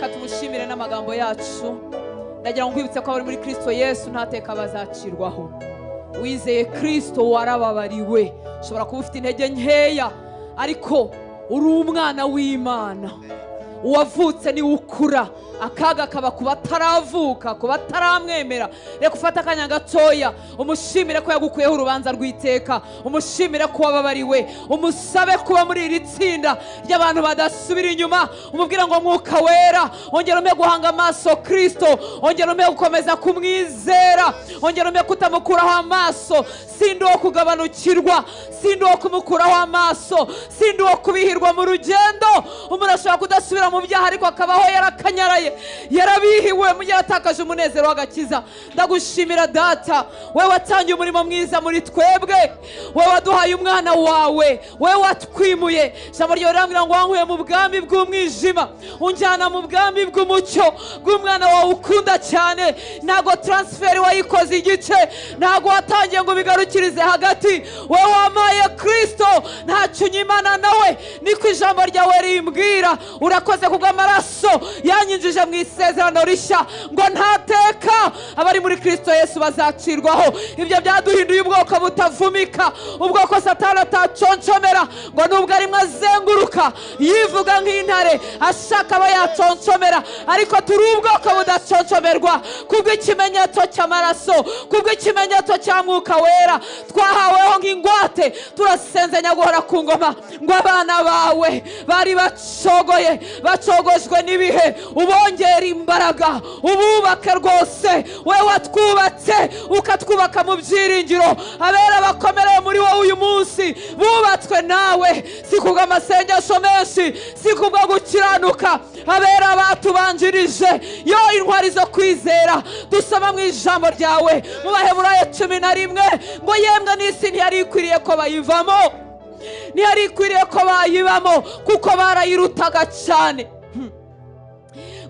Katumushimire n'amagambo yacu. Ndagira ngo nkwibutse ko abari muri Kristo Yesu ntateka bazacirwaho. Wizeye Kristo warababariwe. Ushobora kuba ufite intege nkeya ariko uri umwana w'Imana. Uwavutse ni ukura akaga kaba kuba taravuka kuba taramwemera. Reka ufata akanya gatoya umushimire ko yagukuyeho urubanza rw'iteka, umushimire ko wababariwe, umusabe kuba muri iri tsinda ry'abantu badasubira inyuma. Umubwira ngo Mwuka Wera ongera ume guhanga amaso Kristo, ongera ume gukomeza kumwizera, ongera ume kutamukuraho amaso. Sindi wo kugabanukirwa, sindi wo kumukuraho amaso, sindi wo kubihirwa mu rugendo. Umuntu ashobora kudasubira mu byaha ariko akabaho yarakanyaraye, yarabihiwe mu gihe atakaje umunezero w'agakiza. Ndagushimira Data, wewe watangiye umurimo mwiza muri twebwe, wewe waduhaye umwana wawe, wewe watwimuye. Ijambo ryawe rirambwira ngo wankuye mu bwami bw'umwijima unjyana mu bwami bw'umucyo bw'umwana wawe ukunda cyane. Ntago transfer wayikoze igice, ntago watangiye ngo bigarukirize hagati. Wewe wamaye Kristo, ntacyo unyimana nawe, niko ijambo ryawe rimbwira. Urakoze kubw'amaraso yanyinjije mu isezerano rishya, ngo ntateka abari muri Kristo Yesu bazacirwaho. Ibyo byaduhinduye ubwoko butavumika, ubwoko Satani ataconshomera, ngo nubwo arimwe azenguruka yivuga nk'intare ashaka aba yaconshomera, ariko turi ubwoko budaconcomerwa kubw'ikimenyetso cy'amaraso, kubw'ikimenyetso cya Mwuka Wera twahaweho nk'ingwate. Turasenzenya guhora ku ngoma ngo abana bawe bari bacogojwe n'ibihe ubongera imbaraga, ububake rwose. We watwubatse ukatwubaka mu byiringiro. Abera bakomereye muri wowe uyu munsi bubatswe nawe, si kubw'amasengesho menshi, si kubwo gukiranuka. Abera batubanjirije yo intwari zo kwizera. Dusoma mu ijambo ryawe mu Baheburayo 11 ngo yemwe n'isi ntiyari ikwiriye ko bayivamo, ntiyari ikwiriye ko bayibamo kuko barayirutaga cyane.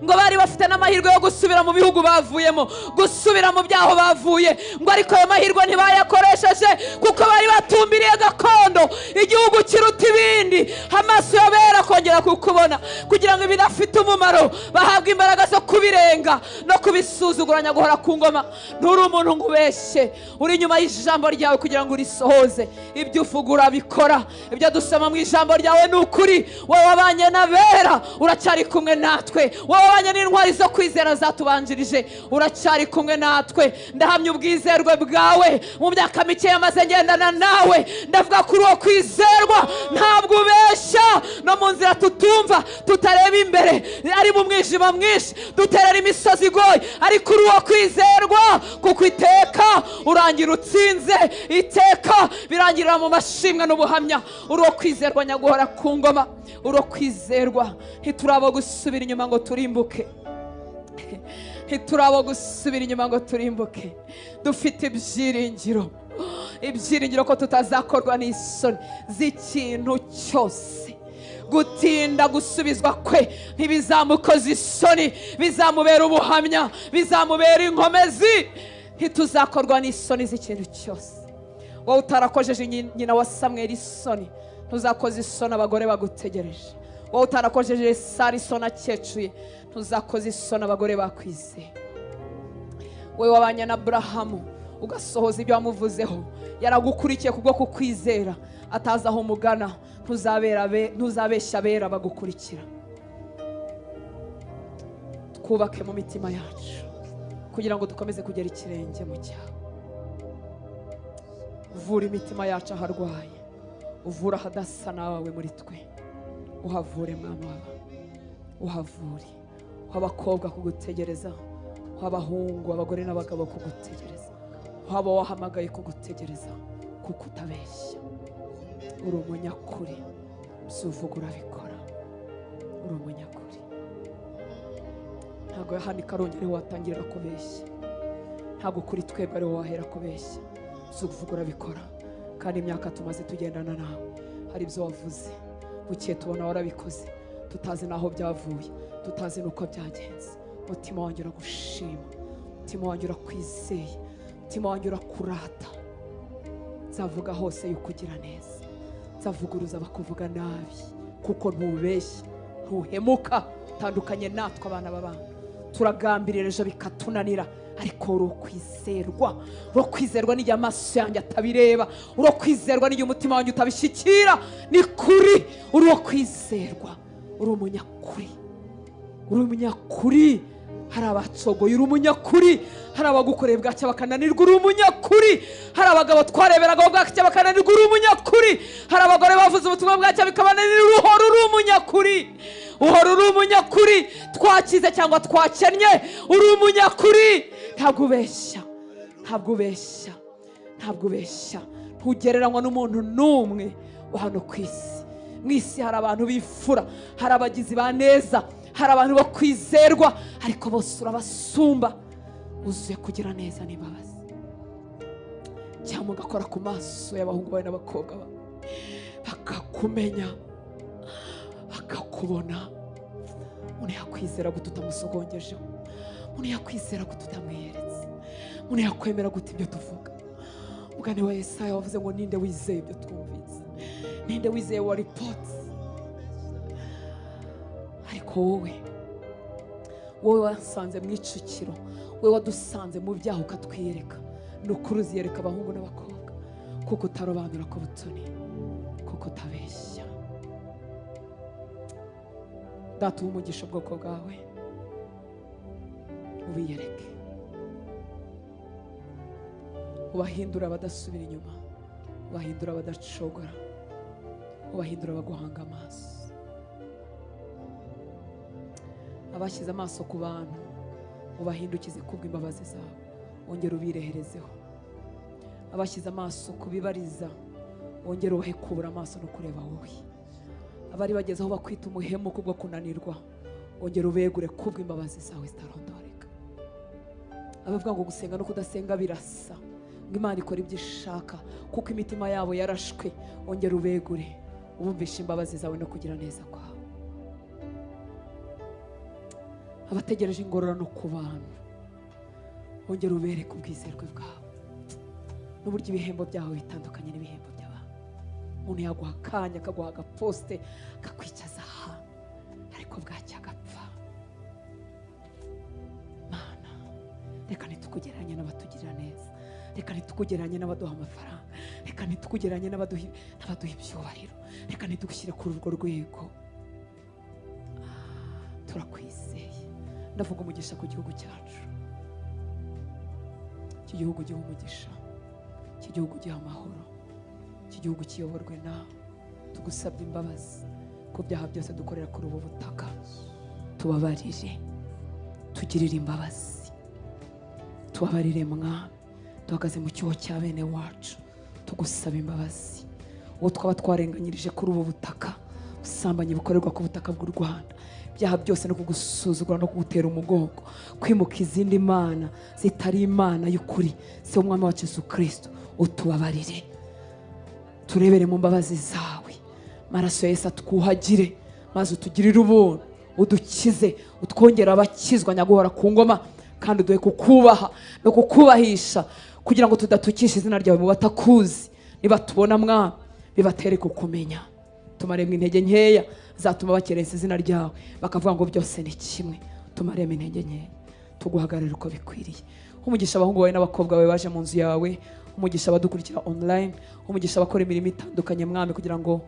Ngo bari bafite n'amahirwe yo gusubira mu bihugu bavuyemo, gusubira mu byaho bavuye, ngo ariko ayo mahirwe ntibayakoresheje kuko bari batumbiriye gakondo, igihugu kiruta ibindi. Amaso y'abera kongera kukubona kugira ngo ibidafite umumaro bahabwe imbaraga zo kubirenga no kubisuzuguranya guhora ku ngoma. Nturi umuntu ngo ubeshye, uri inyuma y'ijambo ryawe kugira ngo urisohoze. Ibyo ufugura bikora, ibyo dusoma mu ijambo ryawe ni ukuri. Wowe wabanye n'abera uracyari kumwe natwe, wabanye n'intwari zo kwizera zatubanjirije uracyari kumwe natwe. Ndahamya ubwizerwe bwawe mu myaka mike yamaze ngendana nawe. Ndavuga kuri uwo kwizerwa ntabwo ubeshya, no mu nzira tutumva tutareba imbere, ari mu mwijima mwinshi duterera imisozi igoye, ariko kuri uwo kwizerwa kuko iteka urangira utsinze, iteka birangirira mu mashimwe n'ubuhamya. Uri uwo kwizerwa nyaguhora ku ngoma, uri uwo kwizerwa. Ntiturabo gusubira inyuma ngo turimbuke, ntiturabo gusubira inyuma ngo turimbuke. Dufite ibyiringiro, ibyiringiro ko tutazakorwa n'isoni z'ikintu cyose. Gutinda gusubizwa kwe ntibizamukoza isoni, bizamubera ubuhamya, bizamubera inkomezi. Ntituzakorwa n'isoni z'ikintu cyose. Wowe utarakojeje nyina wa Samweli isoni, ntuzakoza isoni abagore bagutegereje. Wowe utarakojeje Sara isoni akecuye, ntuzakoza isoni abagore bakwizeye. Wowe wabanye na Aburahamu ugasohoza ibyo wamuvuzeho, yaragukurikiye kubwo kukwizera. Ataza aho mugana, ntuzabeshya abera bagukurikira. Twubake mu mitima yacu kugira ngo dukomeze kugera ikirenge mu cyawe. Uvura imitima yacu aharwaye, uvura ahadasa nawe muri twe. Uhavure mwana wawe, uhavure. Abakobwa kugutegereza, abahungu, abagore n'abagabo kugutegereza, haba wahamagaye kugutegereza kuko utabeshya. Uri umunyakuri, byuvugura bikora. Uri umunyakuri, ntabwo yahanika arongera watangirira kubeshya. Ntabwo kuri twebwe ari wahera kubeshya, byuvugura bikora. Kandi imyaka tumaze tugendana nawe, hari ibyo wavuze bukiye tubona warabikoze, tutazi naho byavuye, tutazi nuko byagenze. Mutima wanjye uragushima, mutima wanjye urakwizeye, mutima wanjye urakurata. Nzavuga hose yuko ugira neza, nzavuguruza bakuvuga nabi kuko ntubeshya, ntuhemuka, tandukanye natwe abana b'abantu, turagambirira ejo bikatunanira, ariko uri ukwizerwa. Uri kwizerwa n'igihe amaso yanjye atabireba, uri kwizerwa n'igihe umutima wanjye utabishyikira. Ni kuri, uri kwizerwa, uri umunyakuri, uri umunyakuri. Hari abacogoye, uri umunyakuri. Hari abagukoreye bwacya bakananirwa, uri umunyakuri. Hari abagabo twareberaga bwacya bakananirwa, uri umunyakuri. Hari abagore bavuze ubutumwa bwacya bikabananira, uhora uri umunyakuri. Uhora uri umunyakuri. Twakize cyangwa twakennye, uri umunyakuri. Ntabwo ubeshya, ntabwo ubeshya, ntabwo ubeshya. Ntugereranywa n'umuntu n'umwe wa hano ku isi. Mu isi hari abantu bifura, hari abagizi ba neza, hari abantu bo kwizerwa, ariko bose urabasumba. Uzuye kugira neza n'imbabazi. Cyangwa ugakora ku maso y'abahungu bawe n'abakobwa bawe, bakakumenya, bakakubona. Umuntu yakwizera gute utamusogongejeho? Umuntu yakwizera gute utamwiyeretse? Umuntu yakwemera gute ibyo tuvuga? Umugani wa Yesaya wavuze ngo ninde wizeye ibyo twumvise? Ninde wizeye wa reports? Ariko wowe wasanze mu icukiro, wowe wadusanze mu byaha ukatwiyereka. Ni ukuri uziyereka abahungu n'abakobwa, kuko utarobanura ku butoni, kuko utabeshya. Data umugisha ubwoko bwawe, ubiyereke, ubahindura abadasubira inyuma, ubahindura abadacogora, ubahindura abaguhanga amaso. Abashyize amaso ku bantu, ubahindukize kubw'imbabazi zawe, wongere ubireherezeho. Abashyize amaso ku bibariza, wongere ubahekura amaso no kureba wowe. Abari bageze aho bakwita umuhemu kubwo kunanirwa, wongere ubegure kubw'imbabazi zawe zitarondoreka. Abavuga ngo gusenga no kudasenga birasa, ngo Imana ikora ibyo ishaka kuko imitima yabo yarashwe, wongere ubegure, ubumvishe imbabazi zawe no kugira neza kwawe. Abategereje ingororano ku bantu, wongere ubereke ubwizerwe bwawe, n'uburyo ibihembo byawe bitandukanye n'ibihembo by'abantu. Umuntu yaguha akanya, akaguha agaposte, akakwicaza ahantu, ariko bwacya agapfa. Mana, reka ntitukugereranye n'abatugirira neza, reka ntitukugereranye n'abaduha amafaranga, reka ntitukugereranye n'abaduha ibyubahiro, reka ntitugushyire kuri urwo rwego. Turakwizeye. Ndavuga umugisha ku gihugu cyacu. Iki gihugu giha umugisha, iki gihugu giha amahoro, iki gihugu kiyoborwe nawe. Tugusabye imbabazi ku byaha byose dukorera kuri ubu butaka. Tubabarire, tugirire imbabazi, tubabarire Mwami. Duhagaze mu cyuho cya bene wacu, tugusaba imbabazi. Uwo twaba twarenganyirije kuri ubu butaka, usambanye bukorerwa ku butaka bw'u Rwanda, ibyaha byose no kugusuzugura no kugutera umugongo, kwimuka izindi mana zitari Imana y'ukuri, si umwami wacu Yesu Kristo, utubabarire. Turebere mu mbabazi zawe, maraso ya Yesu atwuhagire, maze utugirire ubuntu, udukize, utwongera abakizwa nyaguhora ku ngoma, kandi uduhe kukubaha no kukubahisha, kugira ngo tudatukisha izina ryawe mu batakuzi. Niba tubona Mwami, bibatere kukumenya. Tumaremo intege nkeya zatuma bakerensa izina ryawe, bakavuga ngo byose ni kimwe. Tumaremo intege nkeya, tuguhagarare uko bikwiriye. Umugisha abahungu bawe n'abakobwa bawe baje mu nzu yawe, umugisha abadukurikira online, umugisha abakora imirimo itandukanye Mwami, kugira ngo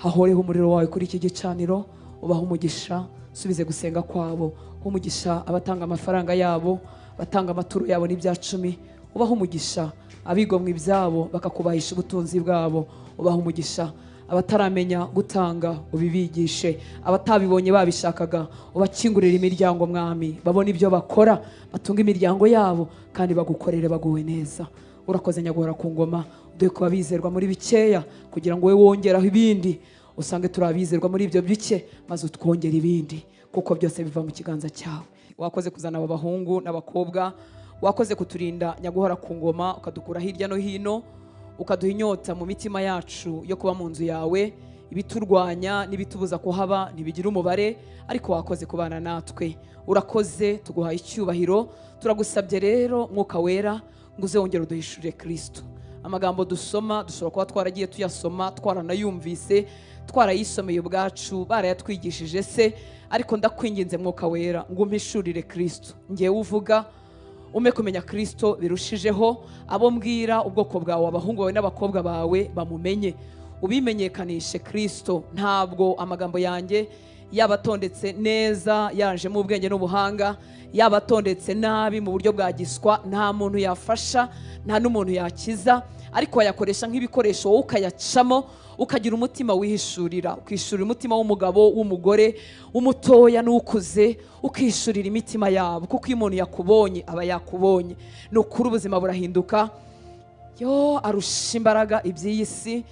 hahoreho umuriro wawe kuri iki gicaniro. Ubaha umugisha, subize gusenga kwabo. Umugisha abatanga amafaranga yabo, batanga amaturo yabo n'ibya 10. Ubaha umugisha abigomwe ibyabo bakakubahisha ubutunzi bwabo. Ubaha umugisha abataramenya gutanga, ubibigishe. Abatabibonye babishakaga, ubakingurira imiryango Mwami, babone ibyo bakora, batunga imiryango yabo, kandi bagukorere baguwe neza. Urakoze nyaguhora ku ngoma, uduhe kuba bizerwa muri bikeya, kugira ngo we wongeraho ibindi, usange turabizerwa muri ibyo bike, maze utwongera ibindi, kuko byose biva mu kiganza cyawe. Wakoze kuzana aba bahungu n'abakobwa, wakoze kuturinda nyaguhora ku ngoma, ukadukura hirya no hino, ukaduha inyota mu mitima yacu yo kuba mu nzu yawe. Ibiturwanya n'ibitubuza kuhaba ntibigira umubare, ariko wakoze kubana natwe. Urakoze, tuguhaye icyubahiro. Turagusabye rero Mwuka Wera, ngo uze wongere uduhishurire Kristo. Amagambo dusoma dushobora kuba twaragiye tuyasoma twaranayumvise, twarayisomeye ubwacu, barayatwigishije se, ariko ndakwinginze Mwuka Wera ngo umpishurire Kristo. Ngewe uvuga ume kumenya Kristo birushijeho, abo mbwira ubwoko bwawe, abahungu bawe n'abakobwa bawe bamumenye, ubimenyekanishe Kristo. Ntabwo amagambo yanjye yaba atondetse neza yanjemo ubwenge n'ubuhanga, yaba atondetse nabi mu buryo bwa giswa, nta muntu yafasha, nta n'umuntu yakiza, ariko wayakoresha nk'ibikoresho wowe ukayacamo, ukagira umutima wihishurira, ukishurira umutima w'umugabo, w'umugore, w'umutoya n'ukuze, ukishurira imitima yabo, kuko iyo umuntu yakubonye aba yakubonye. Ni ukuri ubuzima burahinduka, arusha imbaraga iby'iyi si,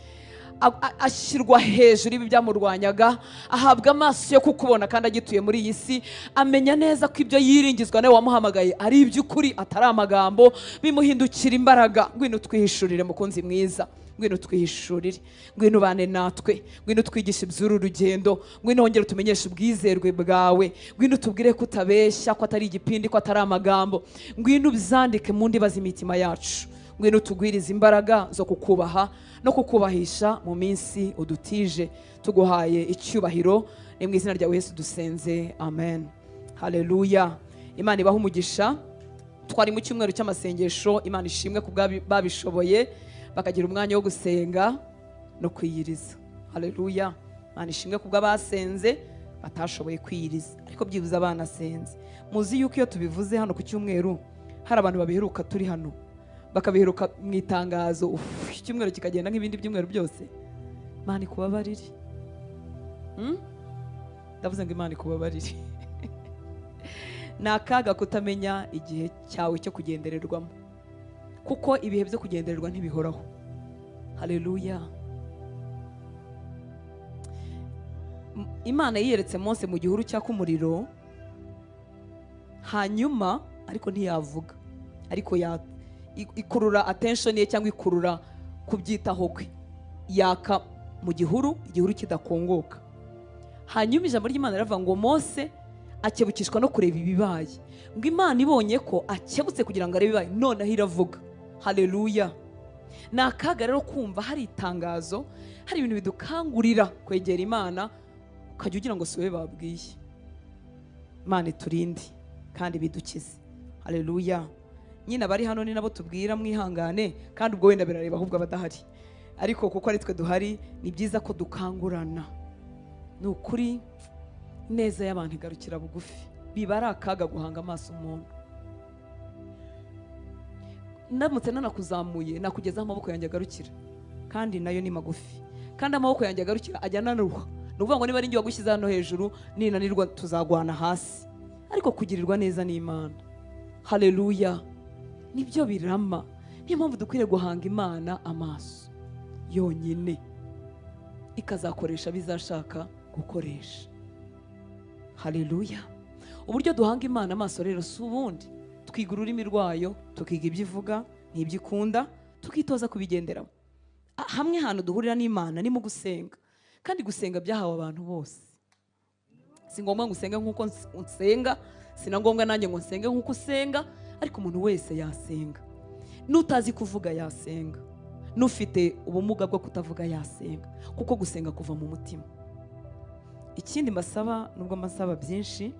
ashyirwa hejuru ibi byamurwanyaga, ahabwa amaso yo kukubona kandi agituye muri iyi si, amenya neza ko ibyo yiringizwa nawe wamuhamagaye ari iby'ukuri atari amagambo, bimuhindukira imbaraga. Ngwino twihishurire mukunzi mwiza, ngwino twihishurire, ngwino ubane natwe, ngwino twigishe iby'uru rugendo, ngwino wongere utumenyeshe ubwizerwe bwawe, ngwino tubwire ko utabeshya, ko atari igipindi, ko atari amagambo, ngwino ubyandike mu ndiba z'imitima yacu, ngwino tugwirize imbaraga zo kukubaha no kukubahisha mu minsi udutije. Tuguhaye icyubahiro, ni mu izina rya Yesu dusenze, amen. Haleluya. Imana ibaha umugisha. Twari mu cyumweru cy'amasengesho, Imana ishimwe ku babishoboye bakagira umwanya wo gusenga no kwiyiriza. Haleluya. Imana ishimwe ku basenze batashoboye kwiyiriza, ariko byibuze abanasenze. Muzi yuko iyo tubivuze hano ku cyumweru hari abantu babiheruka turi hano, bakabiheruka mu itangazo, icyumweru kikagenda nk'ibindi byumweru byose. Imana ikubabarire. Ndavuze ngo Imana ikubabarire. Ni akaga kutamenya igihe cyawe cyo kugendererwamo, kuko ibihe byo kugendererwa ntibihoraho. Haleluya. Imana yiyeretse Mose mu gihuru cyaka umuriro, hanyuma ariko ntiyavuga, ariko ikurura attention ye cyangwa ikurura kubyitaho kwe, yaka mu gihuru, igihuru kidakongoka. Hanyuma ijambo ry'Imana riravuga ngo Mose akebukishwa no kureba ibibaye, ngo Imana ibonye ko akebutse kugira ngo arebe ibibaye, noneho iravuga. Haleluya. Ni akaga rero kumva hari itangazo, hari ibintu bidukangurira kwegera Imana, ukajya ugira ngo si wowe babwiye. Imana iturinde kandi bidukize. Haleluya. Nyine abari hano ni nabo tubwira mwihangane, kandi ubwo wenda birareba ahubwo abadahari, ariko kuko ari twe duhari, ni byiza ko dukangurana. Ni ukuri neza y'abantu igarukira bugufi, biba ari akaga guhanga amaso umuntu. Ndamutse nanakuzamuye nakugezaho amaboko yanjye agarukira, kandi nayo ni magufi, kandi amaboko yanjye agarukira ajya anaruha. Ni ukuvuga ngo niba ari njye wagushyize hano hejuru, ninanirwa tuzagwana hasi, ariko kugirirwa neza n'Imana. Haleluya. Nibyo birama. Niyo mpamvu dukwiriye guhanga Imana amaso yonyine, ikazakoresha bizashaka gukoresha. Haleluya. Uburyo duhanga Imana amaso rero si ubundi, twiga ururimi rwayo, tukiga ibyo ivuga n'ibyo ikunda, tukitoza kubigenderamo. Hamwe hantu duhurira n'Imana ni mu gusenga, kandi gusenga byahawe abantu bose. Si ngombwa ngo usenge nk'uko unsenga, si na ngombwa nanjye ngo nsenge nk'uko usenga, ariko umuntu wese yasenga. N'utazi kuvuga yasenga, n'ufite ubumuga bwo kutavuga yasenga, kuko gusenga kuva mu mutima. Ikindi mbasaba, nubwo mbasaba byinshi,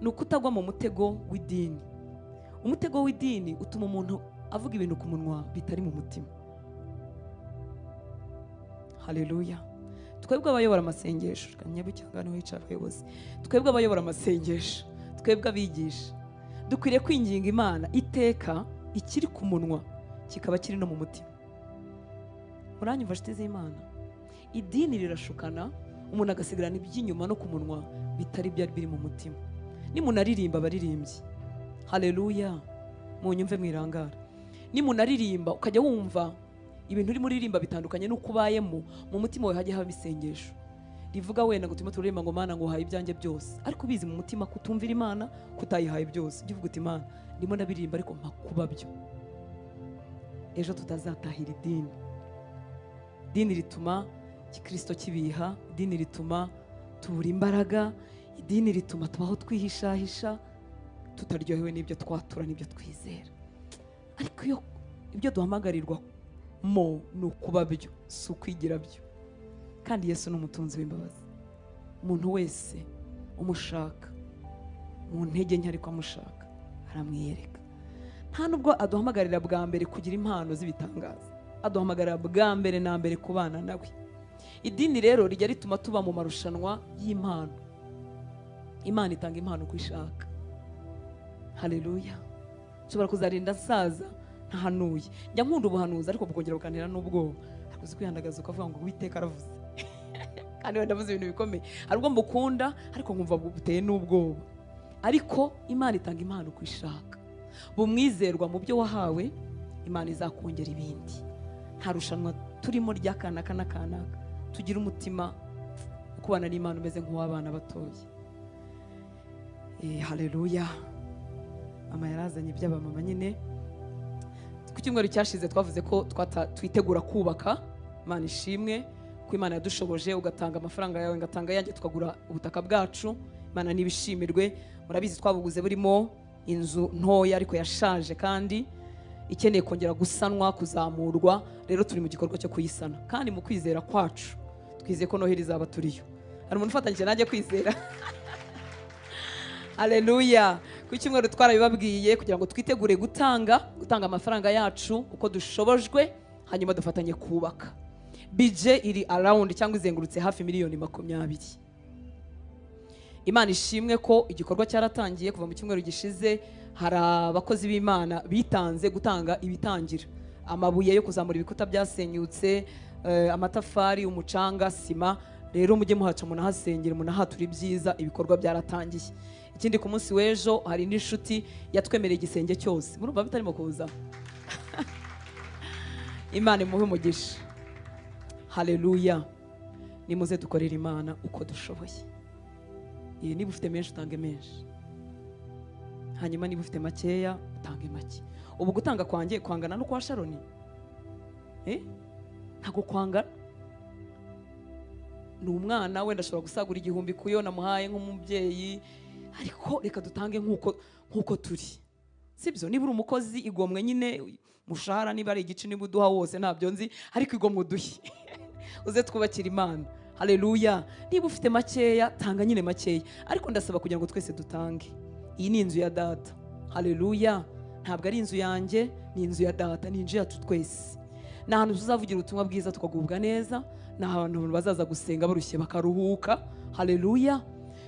ni ukutagwa mu mutego w'idini. Umutego w'idini utuma umuntu avuga ibintu ku munwa bitari mu mutima. Haleluya. Twebwe abayobora amasengesho, kanyabucyanga niho hicara abayobozi, twebwe abayobora amasengesho, twebwe abigisha, dukwiriye kwinginga Imana iteka ikiri ku munwa kikaba kiri no mu mutima. Muranyumva nshuti z'Imana? Idini rirashukana, umuntu agasigarana iby'inyuma no ku munwa bitari byari biri mu mutima. Nimunaririmba abaririmbyi, haleluya, munyumve mwirangara. Nimunaririmba ukajya wumva ibintu uri muririmba bitandukanye n'uko ubayemo, mu mutima wawe hajya haba isengesho rivuga wenda ngo turimo turirimba ngo Mana ngo uhaye ibyanjye byose, ariko ubizi mu mutima kutumvira Imana, kutayihaye byose. Uvuga uti Mana ndimo ndabiririmba ariko mpakuba byo, ejo tutazatahira idini. Idini rituma Kristo kibiha, idini rituma tubura imbaraga, idini rituma tubaho twihishahisha, tutaryohewe n'ibyo twatura n'ibyo twizera. Ariko ibyo duhamagarirwa mo ni ukuba byo, si ukwigira byo. kandi Yesu ni umutunzi w'imbabazi. Umuntu wese umushaka mu ntege nke ariko amushaka aramwiyereka. Nta nubwo aduhamagarira bwa mbere kugira impano z'ibitangaza, aduhamagarira bwa mbere na mbere kubana nawe. Idini rero rijya rituma tuba mu marushanwa y'impano. Imana itanga impano uko ishaka. Haleluya. Nshobora kuzarinda nsaza ntahanuye, njya nkunda ubuhanuzi ariko bukongera bukantera n'ubwoba, akuzi kwihandagaza ukavuga ngo Uwiteka aravuze kandi wenda avuze ibintu bikomeye, hari ubwo mbukunda ariko nkumva buteye n'ubwoba. Ariko Imana itanga impano uko ishaka. Bumwizerwa mu byo wahawe, Imana izakongera ibindi. Nta rushanwa turimo ry'akanaka n'akanaka, tugira umutima ukubana n'Imana umeze nk'uw'abana batoya. Haleluya. Mama yarazanye iby'abamama nyine. Ku cyumweru cyashize twavuze ko twitegura kubaka. Imana ishimwe ko Imana yadushoboje, ugatanga amafaranga yawe ngatanga yanjye tukagura ubutaka bwacu. Imana nibishimirwe. Murabizi twabuguze burimo inzu ntoya ariko yashaje kandi ikeneye kongera gusanwa, kuzamurwa. Rero turi mu gikorwa cyo kuyisana, kandi mu kwizera kwacu twizeye ko Noheli izaba turiyo. Hari umuntu ufatanyije nanjye kwizera. Haleluya. Ku cyumweru twarabibabwiye kugira ngo twitegure gutanga amafaranga yacu uko dushobojwe, hanyuma dufatanye kubaka. Budget iri around cyangwa izengurutse hafi miliyoni 20. Imana ishimwe ko igikorwa cyaratangiye kuva mu cyumweru gishize. Hari abakozi b'Imana bitanze gutanga ibitangira, amabuye yo kuzamura ibikuta byasenyutse, amatafari, umucanga, sima. Rero mujye muhaca munahasengera, munahatura ibyiza. Ibikorwa byaratangiye. Ikindi ku munsi w'ejo hari n'inshuti yatwemereye igisenge cyose. Murumva bitarimo kuza? Imana imuhe umugisha. Haleluya. Nimuze dukorera Imana uko dushoboye. Niba ufite menshi utange menshi, hanyuma niba ufite makeya utange make. Ubu gutanga kwanjye kwangana no kwa Sharoni? Ntago kwangana. Ni umwana wenda ashobora gusagura 1000 kuyo namuhaye nk'umubyeyi, ariko reka dutange nkuko turi. Sibyo? Niba uri umukozi igomwe nyine mushahara, niba ari igice niba uduha wose ntabyo nzi, ariko igomwe uduhe. Uze twubakira Imana. Haleluya. Niba ufite makeya tanga nyine makeya, ariko ndasaba kugira ngo twese dutange. Iyi ni inzu ya Data. Haleluya. Ntabwo ari inzu yanjye, ni inzu ya Data, ni inzu yacu twese. Ni ahantu tuzavugira ubutumwa bwiza tukagubwa neza, ni ahantu bazaza gusenga barushye bakaruhuka. Haleluya.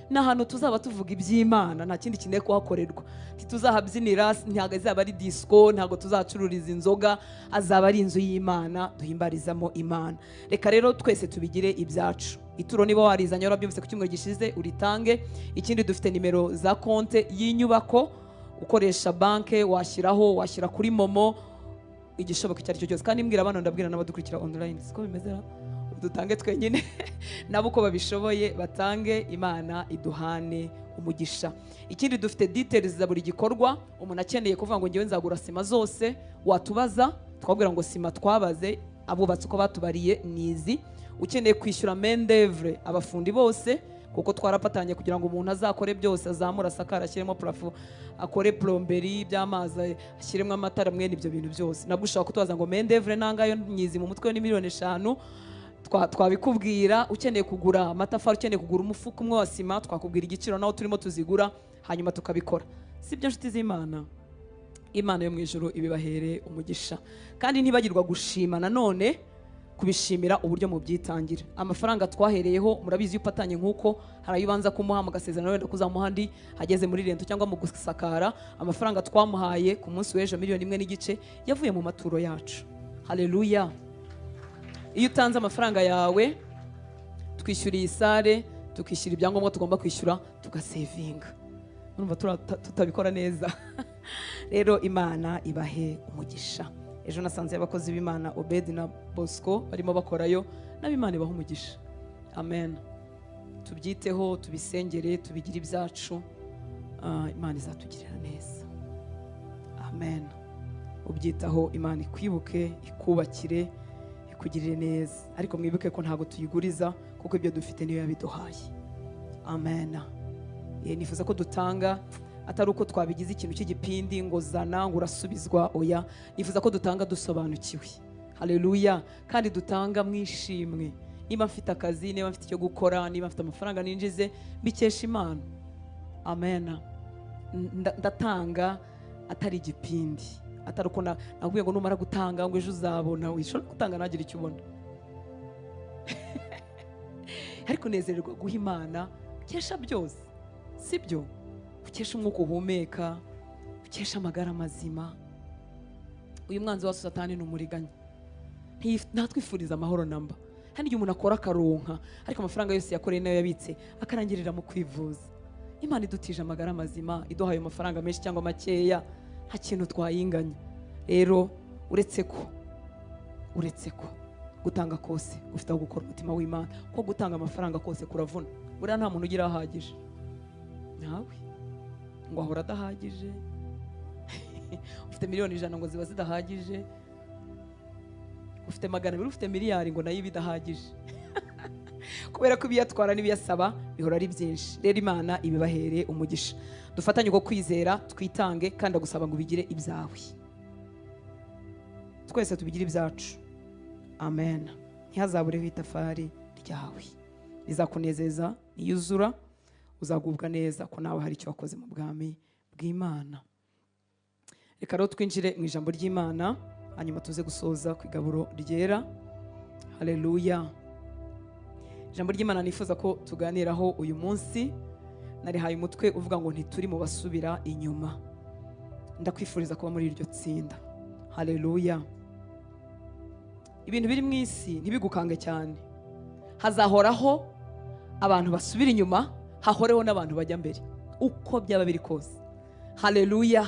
Ni ahantu tuzaba tuvuga iby'Imana, nta kindi kineye kuhakorerwa. Ntituzahabyinira, ntabwo azaba ari disco, ntabwo tuzacururiza inzoga, azaba ari inzu y'Imana duhimbarizamo Imana. Reka rero twese tubigire ibyacu. Ituro niba warizanye warabyumvise ku cyumweru gishize uritange. Ikindi dufite nimero za konte y'inyubako, ukoresha banke washyiraho, washyira kuri Momo, igishoboka icyo ari cyo cyose. Kandi mbwira abana ndabwira n'abadukurikira online, siko bimeze ra? Dutange twenyine nabo uko babishoboye batange, Imana iduhane umugisha. Ikindi dufite details za buri gikorwa. Umuntu akeneye kuvuga ngo ngewe nzagura sima zose, watubaza twabwira ngo sima twabaze abubatse uko batubariye nizi. Ukeneye kwishyura main d'œuvre abafundi bose, kuko twarapatanye kugira ngo umuntu azakore byose, azamura sakara, ashyiremo plafond, akore plomberie, by'amazi ashyiremo amatara, mwene ibyo bintu byose. Nabwo ushaka kutubaza ngo main d'œuvre nangayo nyizi mu mutwe ni 5,000,000. Twabikubwira. Ukeneye kugura amatafari, ukeneye kugura umufuka umwe wa sima, twakubwira igiciro naho turimo tuzigura, hanyuma tukabikora. Sibyo nshuti z'Imana? Imana yo mu ijuru ibibahere umugisha. Kandi ntibagirwa gushima nanone, kubishimira uburyo mu byitangira. Amafaranga twahereyeho murabizi upatanye nkuko hari ayibanza kumuha mugasezerano wenda kuzamuha ndi hageze muri rento cyangwa mu gusakara. Amafaranga twamuhaye ku munsi w'ejo 1,5 yavuye mu maturo yacu. Haleluya. Iyo utanze amafaranga yawe twishyura iyi sare, tukishyura ibyangombwa tugomba kwishyura, tugasevinga. Urumva tutabikora neza. Rero Imana ibahe umugisha. Ejo nasanze abakozi b'Imana Obed na Bosco barimo bakorayo, n'Imana ibahe umugisha. Amen. Tubyiteho, tubisengere, tubigira ibyacu. Imana izatugirira neza. Amen. Ubyitaho, Imana ikwibuke, ikubakire, ikugirire neza. Ariko mwibuke ko ntago tuyiguriza, kuko ibyo dufite niyo yabiduhaye. Amen. Nifuza ko dutanga atari uko twabigize ikintu cy'igipindi ngo zana ngo urasubizwa, oya. Nifuza ko dutanga dusobanukiwe. Haleluya. Kandi dutanga mwishimwe. niba mfite akazi, niba mfite icyo gukora, niba mfite amafaranga ninjize, mbikesha Imana. Amen. Ndatanga atari igipindi, atari uko nakubwiye ngo numara gutanga ngo ejo uzabona. Wishobora gutanga ntagire icyo ubona. Ariko nezererwa guha Imana ukesha byose, sibyo? Ukesha umwuka uhumeka, ukesha amagara mazima. Uyu mwanzi wa Satani ni umuriganya, ntatwifuriza amahoro namba. Hari igihe umuntu akora akaronka, ariko amafaranga yose yakoreye nayo yabitse akarangirira mu kwivuza. Imana idutije amagara mazima, iduhaye amafaranga menshi cyangwa makeya, nta kintu twayinganya. Rero uretse ko gutanga kose ufite aho gukora umutima w'Imana, ko gutanga amafaranga kose kuravuna. Buriya nta muntu ugira ahagije, nawe ngo ahora adahagije. Ufite miliyoni 100 ngo ziba zidahagije, ufite 200, ufite miliyari ngo nayo ibidahagije. Kubera ko ibiyatwara n'ibiyasaba bihora ari byinshi. Rero Imana ibibahere umugisha. Dufatanye uko kwizera, twitange, kandi agusaba ngo bigire ibyawe. Twese tubigire ibyacu. Amen. Ntihazabureho itafari ryawe. Bizakunezeza, niyuzura uzagubwa neza ko nawe hari icyo wakoze mu bwami bw'Imana. Reka rero twinjire mu ijambo ry'Imana, hanyuma tuze gusoza ku igaburo ryera. Haleluya. Ijambo ry'Imana nifuza ko tuganiraho uyu munsi, narihaye umutwe uvuga ngo ntituri mu basubira inyuma. Ndakwifuriza kuba muri iryo tsinda. Haleluya. Ibintu biri mu isi ntibigukange cyane. Hazahoraho abantu basubira inyuma, hahoreho n'abantu bajya mbere, uko byaba biri kose. Haleluya.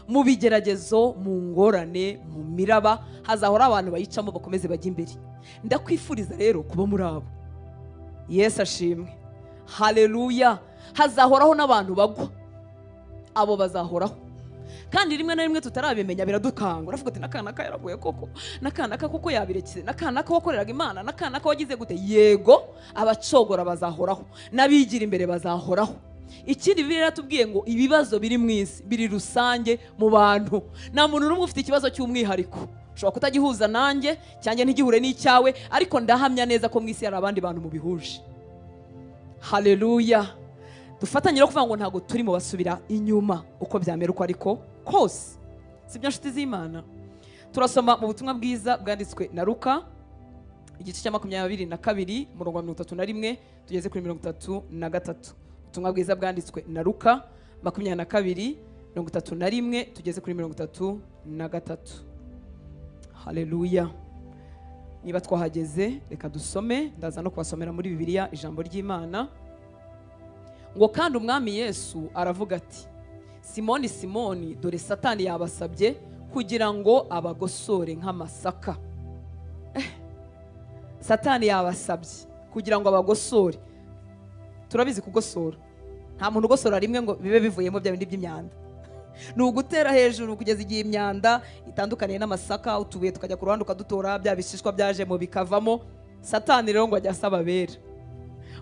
Mu bigeragezo, mu ngorane, mu miraba, hazahora abantu bayicamo bakomeze bajya imbere. Ndakwifuriza rero kuba muri abo. Yesu ashimwe. Haleluya. Hazahoraho n'abantu bagwa, abo bazahoraho. Kandi rimwe na rimwe tutarabimenya biradukanga. Uravuga ati nakanaka yaraguye koko, nakanaka koko yabirekeye, nakanaka wakoreraga Imana, nakanaka wagize gute. Yego, abacogora bazahoraho, nabigira imbere bazahoraho. Ikindi Bibiliya tubwiye ngo ibibazo biri mu isi biri rusange mu bantu. Nta muntu n'umwe ufite ikibazo cy'umwihariko. Ushobora kutagihuza nanjye cyangwa ntigihure n'icyawe, ariko ndahamya neza ko mu isi hari abandi bantu mu bihuje. Haleluya. Dufatanye no kuvuga ngo ntago turi mu basubira inyuma uko byamera uko ariko kose. Sibyo nshuti z'Imana? Turasoma mu butumwa bwiza bwanditswe na Luka igice cya 22 murongo wa 31 tugeze kuri 33. Ubutumwa bwiza bwanditswe na Luka 22:31 tugeze kuri 33. Haleluya. Niba twahageze reka dusome, ndaza no kubasomera muri Bibiliya ijambo ry'Imana. Ngo kandi umwami Yesu aravuga ati, Simoni Simoni, dore Satani yabasabye kugira ngo abagosore nk'amasaka. Satani yabasabye kugira ngo abagosore. Turabizi kugosora, nta muntu ugosora rimwe ngo bibe bivuyemo bya bindi by'imyanda. Ni ugutera hejuru kugeza igihe imyanda itandukaniye n'amasaka, utubuye tukajya ku ruhande ukadutora, bya bishishwa byajemo bikavamo. Satani rero ngo ajya asaba abera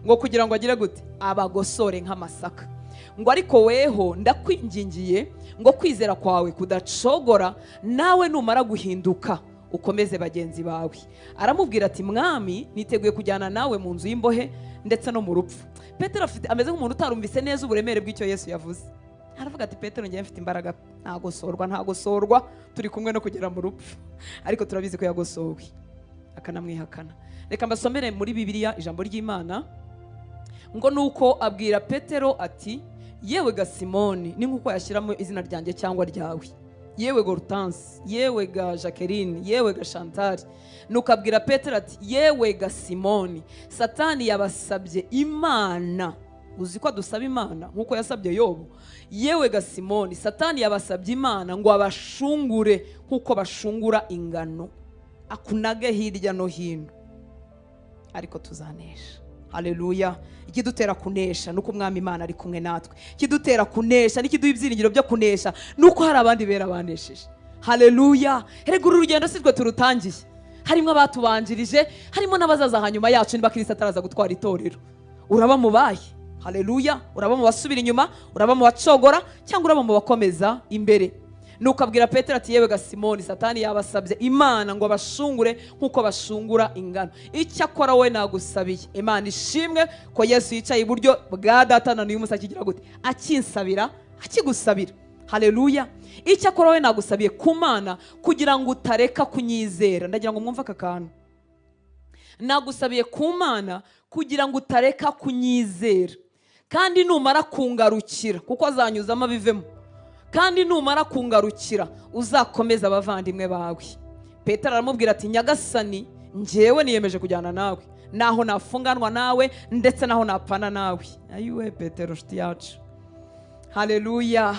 ngo kugira ngo agire gute, abagosore nk'amasaka. Ngo ariko weho ndakwingingiye ngo kwizera kwawe kudacogora, nawe numara guhinduka ukomeze bagenzi bawe. Aramubwira ati, mwami, niteguye kujyana nawe mu nzu y'imbohe ndetse no mu rupfu. Petero ameze nk'umuntu utarumvise neza uburemere bw'icyo Yesu yavuze. Aravuga ati, Petero, ngiye mfite imbaraga, ntagosorwa, turi kumwe no kugera mu rupfu. Ariko turabizi ko yagosowe akanamwihakana. Reka mbasomere muri Bibiliya ijambo ry'Imana. Ngo nuko abwira Petero ati, yewe ga Simoni, ni nkuko yashyiramo izina ryanjye cyangwa ryawe, yewe Gortansi, yewe ga Jacqueline, yewe ga Chantal. Nuko abwira Petero ati, yewe ga Simoni, Satani yabasabye Imana. Uzi ko dusaba Imana nkuko yasabye Yobu? Yewe ga Simoni, Satani yabasabye Imana ngo abashungure nkuko bashungura ingano, akunage hirya no hino, ariko tuzanesha. Haleluya. Ikidutera kunesha nuko umwami Imana ari kumwe natwe. Ikidutera kunesha n'ikiduha ibyiringiro byo kunesha nuko hari abandi bera banesheje. Haleluya. Erega uru rugendo si twe turutangiye, harimo abatubanjirije, harimo n'abazaza hanyuma yacu niba Kristo ataraza gutwara itorero. Uraba mu bahe? Haleluya. Uraba mu basubira inyuma, uraba mu bacogora, cyangwa uraba mu bakomeza imbere. nuko abwira Petero ati yewe ga Simoni, Satani yabasabye Imana ngo bashungure nk'uko bashungura ingano. Icyakora we nagusabiye. Imana ishimwe ko Yesu yicaye iburyo bwa Data na n'uyu munsi akigira gute? Akinsabira, akigusabira. Haleluya. Icyakora we nagusabiye ku Mana kugira ngo utareka kunyizera. Ndagira ngo mwumve aka kantu. Nagusabiye ku Mana kugira ngo utareka kunyizera, kandi numara kungarukira, kuko azanyuzamo abivemo, kandi numara kungarukira uzakomeza abavandimwe bawe. Petero aramubwira ati Nyagasani, njyewe niyemeje kujyana nawe, naho nafunganwa nawe ndetse naho napana nawe. Ayiwe Petero nshuti yacu. Haleluya.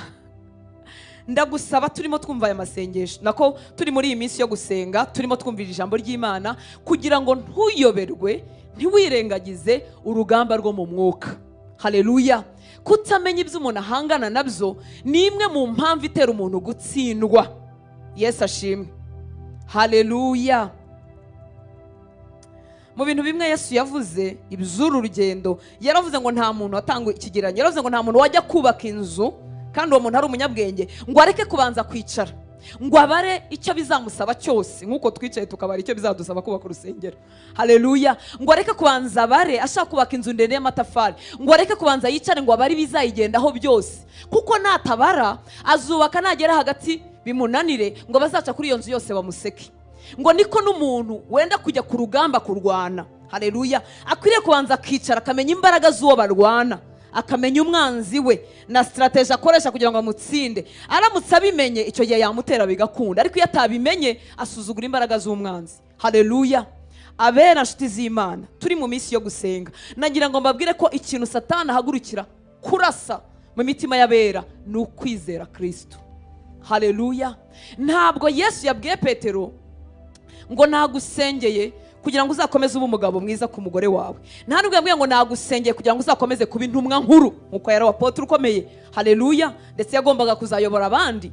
Ndagusaba, turimo twumva aya masengesho, nako turi muri iyi minsi yo gusenga, turimo twumvira ijambo ry'Imana, kugira ngo ntuyoberwe, ntiwirengagize urugamba rwo mu mwuka. Haleluya. Kutamenya ibyo umuntu ahangana nabyo ni imwe mu mpamvu itera umuntu gutsindwa. Yesu ashimwe. Haleluya. Mu bintu bimwe Yesu yavuze iby'uru rugendo, yaravuze ngo nta muntu watanga ikigereranyo. Yaravuze ngo nta muntu wajya kubaka inzu kandi uwo muntu ari umunyabwenge ngo areke kubanza kwicara ngo abare icyo bizamusaba cyose, nk'uko twicaye tukabara icyo bizadusaba kubaka urusengero. Haleluya. Ngo areke kubanza abare ashaka kubaka inzu ndende y'amatafari, ngo areke kubanza yicare ngo abare bizayigendaho byose, kuko natabara azubaka, nagera hagati bimunanire ngo bazaca kuri iyo nzu yose bamuseke. Ngo niko n'umuntu wenda kujya ku rugamba kurwana, haleluya, akwiriye kubanza akicara akamenya imbaraga z'uwo barwana, akamenya umwanzi we na strategy akoresha kugira ngo amutsinde. Aramutse abimenye, icyo gihe yamutera bigakunda, ariko iyo atabimenye asuzugura imbaraga z'umwanzi. Haleluya. Abera nshuti z'Imana, turi mu minsi yo gusenga, nagira ngo mbabwire ko ikintu Satani ahagurukira kurasa mu mitima y'abera ni ukwizera Kristo. Haleluya. Ntabwo Yesu yabwiye Petero ngo nagusengeye kugira ngo uzakomeze ube umugabo mwiza ku mugore wawe. Nta nubwo yambwiye ngo nagusengeye kugira ngo uzakomeze kuba intumwa nkuru nkuko yari apotre ukomeye. Haleluya. Ndetse yagombaga kuzayobora abandi.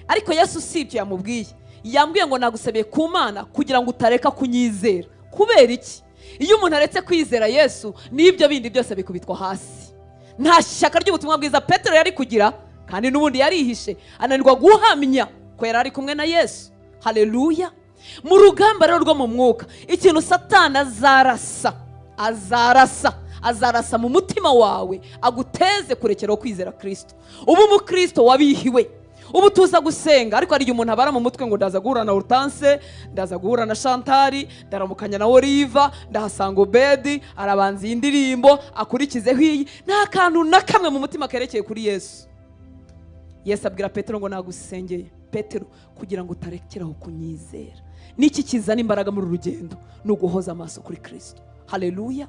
Ariko Yesu si ibyo yamubwiye. Yambwiye ngo nagusabiye ku Mana kugira ngo utareka kunyizera. Kubera iki? Iyo umuntu aretse kwizera Yesu, n'ibyo bindi byose bikubitwa hasi. Nta shyaka ry'ubutumwa bwiza Petero yari kugira, kandi n'ubundi yarihishe, ananirwa guhamya ko yari ari kumwe na Yesu. Haleluya. Mu rugamba rero rwo mu mwuka, ikintu Satani azarasa mu mutima wawe, aguteze kurekeraho kwizera Kristo. Ubu mu Kristo wabihiwe, ubu tuza gusenga, ariko hari igihe umuntu abara mu mutwe ngo ndaza guhura na Hortense, ndaza guhura na Chantal, ndaramukanya na Oliva, ndahasanga Obedi, arabanza iyi ndirimbo akurikizeho iyi. Nta kantu na kamwe mu mutima kerekeye kuri Yesu. Yesu abwira Petero ngo nagusengeye Petero kugira ngo utarekeraho kunyizera. Niki kizana imbaraga muri rugendo? Ni uguhoza amaso kuri Kristo. Haleluya.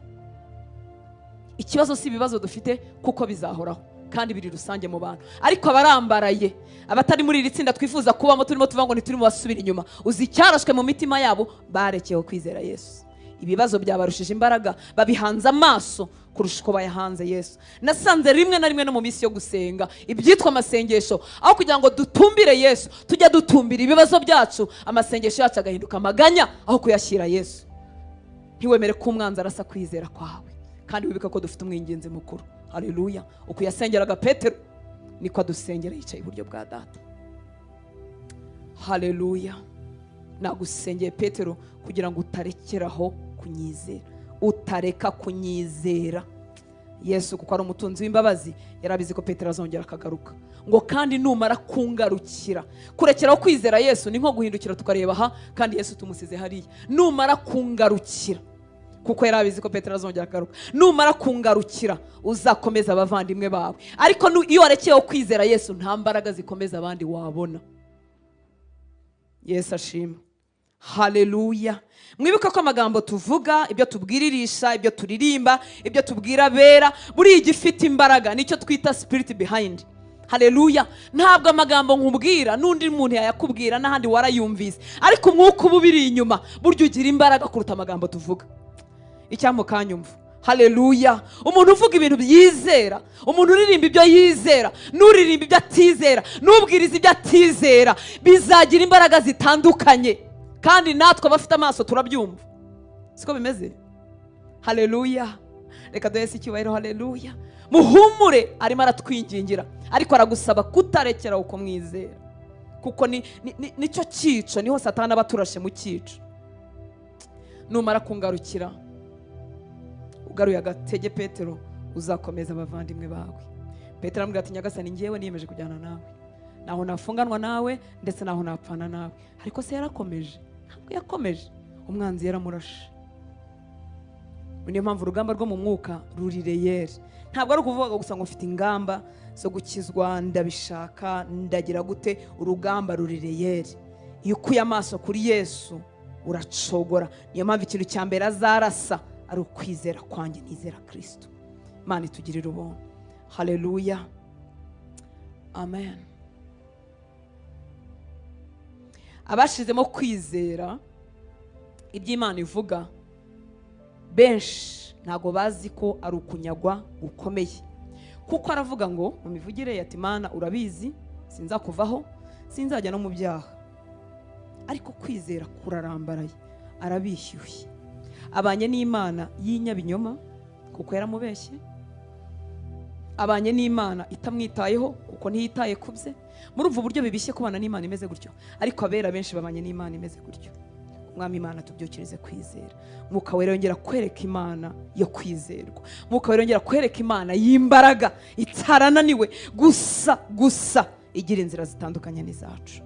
Ikibazo si ibibazo dufite kuko bizahoraho kandi biri rusange mu bantu, ariko abarambaraye, abatari muri iri tsinda twifuza kubamo, turimo tuvuga ngo ntiturimo basubira inyuma, uzi cyarashwe mu mitima yabo, barekeyeho kwizera Yesu. Ibibazo byabarushije imbaraga, babihanze amaso kurusha uko bayahanze Yesu. Nasanze rimwe na rimwe no mu minsi yo gusenga, ibyitwa amasengesho, aho kugira ngo dutumbire Yesu, tujya dutumbira ibibazo byacu, amasengesho yacu agahinduka amaganya aho kuyashyira Yesu. Ntiwemere ko umwanzi arasa kwizera kwawe, kandi wibika ko dufite umwinginzi mukuru. Haleluya. Uko yasengeraga Petero niko adusengera yicaye iburyo bwa Data. Haleluya. Nagusengeye Petero kugira ngo utarekeraho kunyizera, utareka kunyizera Yesu, kuko ari umutunzi w'imbabazi. Yarabizi ko Petero azongera akagaruka. Ngo kandi numara kungarukira, kurekeraho kwizera Yesu ni nko guhindukira tukareba aha, kandi Yesu tumusize hariya. Numara kungarukira, kuko yarabizi ko Petero azongera akagaruka, numara kungarukira uzakomeza abavandimwe bawe. Ariko iyo warekeyeho kwizera Yesu, nta mbaraga zikomeza abandi wabona. Yesu ashimwe. Haleluya. Mwibuka ko amagambo tuvuga, ibyo tubwiririsha, ibyo turirimba, ibyo tubwira bera, buri igifite imbaraga nicyo twita spirit behind. Haleluya. Ntabwo amagambo nkubwira n'undi muntu yayakubwira n'ahandi warayumvise, ariko umwuka uba ubiri inyuma buryo ugira imbaraga kuruta amagambo tuvuga. Icyamukanyumva. Haleluya. Umuntu uvuga ibintu byizera, umuntu uririmba ibyo yizera, n'uririmba ibyo atizera, n'ubwiriza ibyo atizera, bizagira imbaraga zitandukanye, kandi natwe abafite amaso turabyumva. Siko bimeze? Haleluya. Reka duhese icyubahiro. Haleluya. Muhumure, arimo aratwingingira, ariko aragusaba kutarekera uko mwizera. kuko nicyo cyico, niho Satani aba aturashe mu cyico. Numara kungarukira ugaruye agatege Petero, uzakomeza abavandimwe bawe. Petero aramubwira ati Nyagasani, ngewe niyemeje kujyana nawe, naho nafunganwa nawe ndetse naho napfana nawe. Ariko se yarakomeje? Ntabwo yakomeje, umwanzi yaramurashe. Niyo mpamvu urugamba rwo mu mwuka ruri reyeri. Ntabwo ari ukuvuga gusa ngo ufite ingamba zo gukizwa, ndabishaka, ndagira gute. Urugamba ruri reyeri. Iyo ukuye amaso kuri Yesu uracogora. Niyo mpamvu ikintu cya mbere azarasa ari ukwizera kwanjye, nizera Kristo. Imana itugirire ubuntu. Haleluya, amen. Abashizemo kwizera iby'Imana ivuga, benshi ntago bazi ko ari ukunyagwa gukomeye. Kuko aravuga ngo mu mivugire ati Mana urabizi, sinzakuvaho, sinzajya no mu byaha. Ariko kwizera kurarambaraye, arabishyuye. Abanye n'Imana y'inyabinyoma kuko yaramubeshye. Abanye n'Imana itamwitayeho kuko ntiyitaye kubye. Murumva uburyo bibishye kubana n'Imana imeze gutyo. Ariko abera benshi babanye n'Imana imeze gutyo. Umwami Imana tubyukirize kwizera. Mwuka wera yongera kwereka Imana yo kwizerwa. Mwuka wera yongera kwereka Imana y'imbaraga itarananiwe gusa igira inzira zitandukanye n'izacu.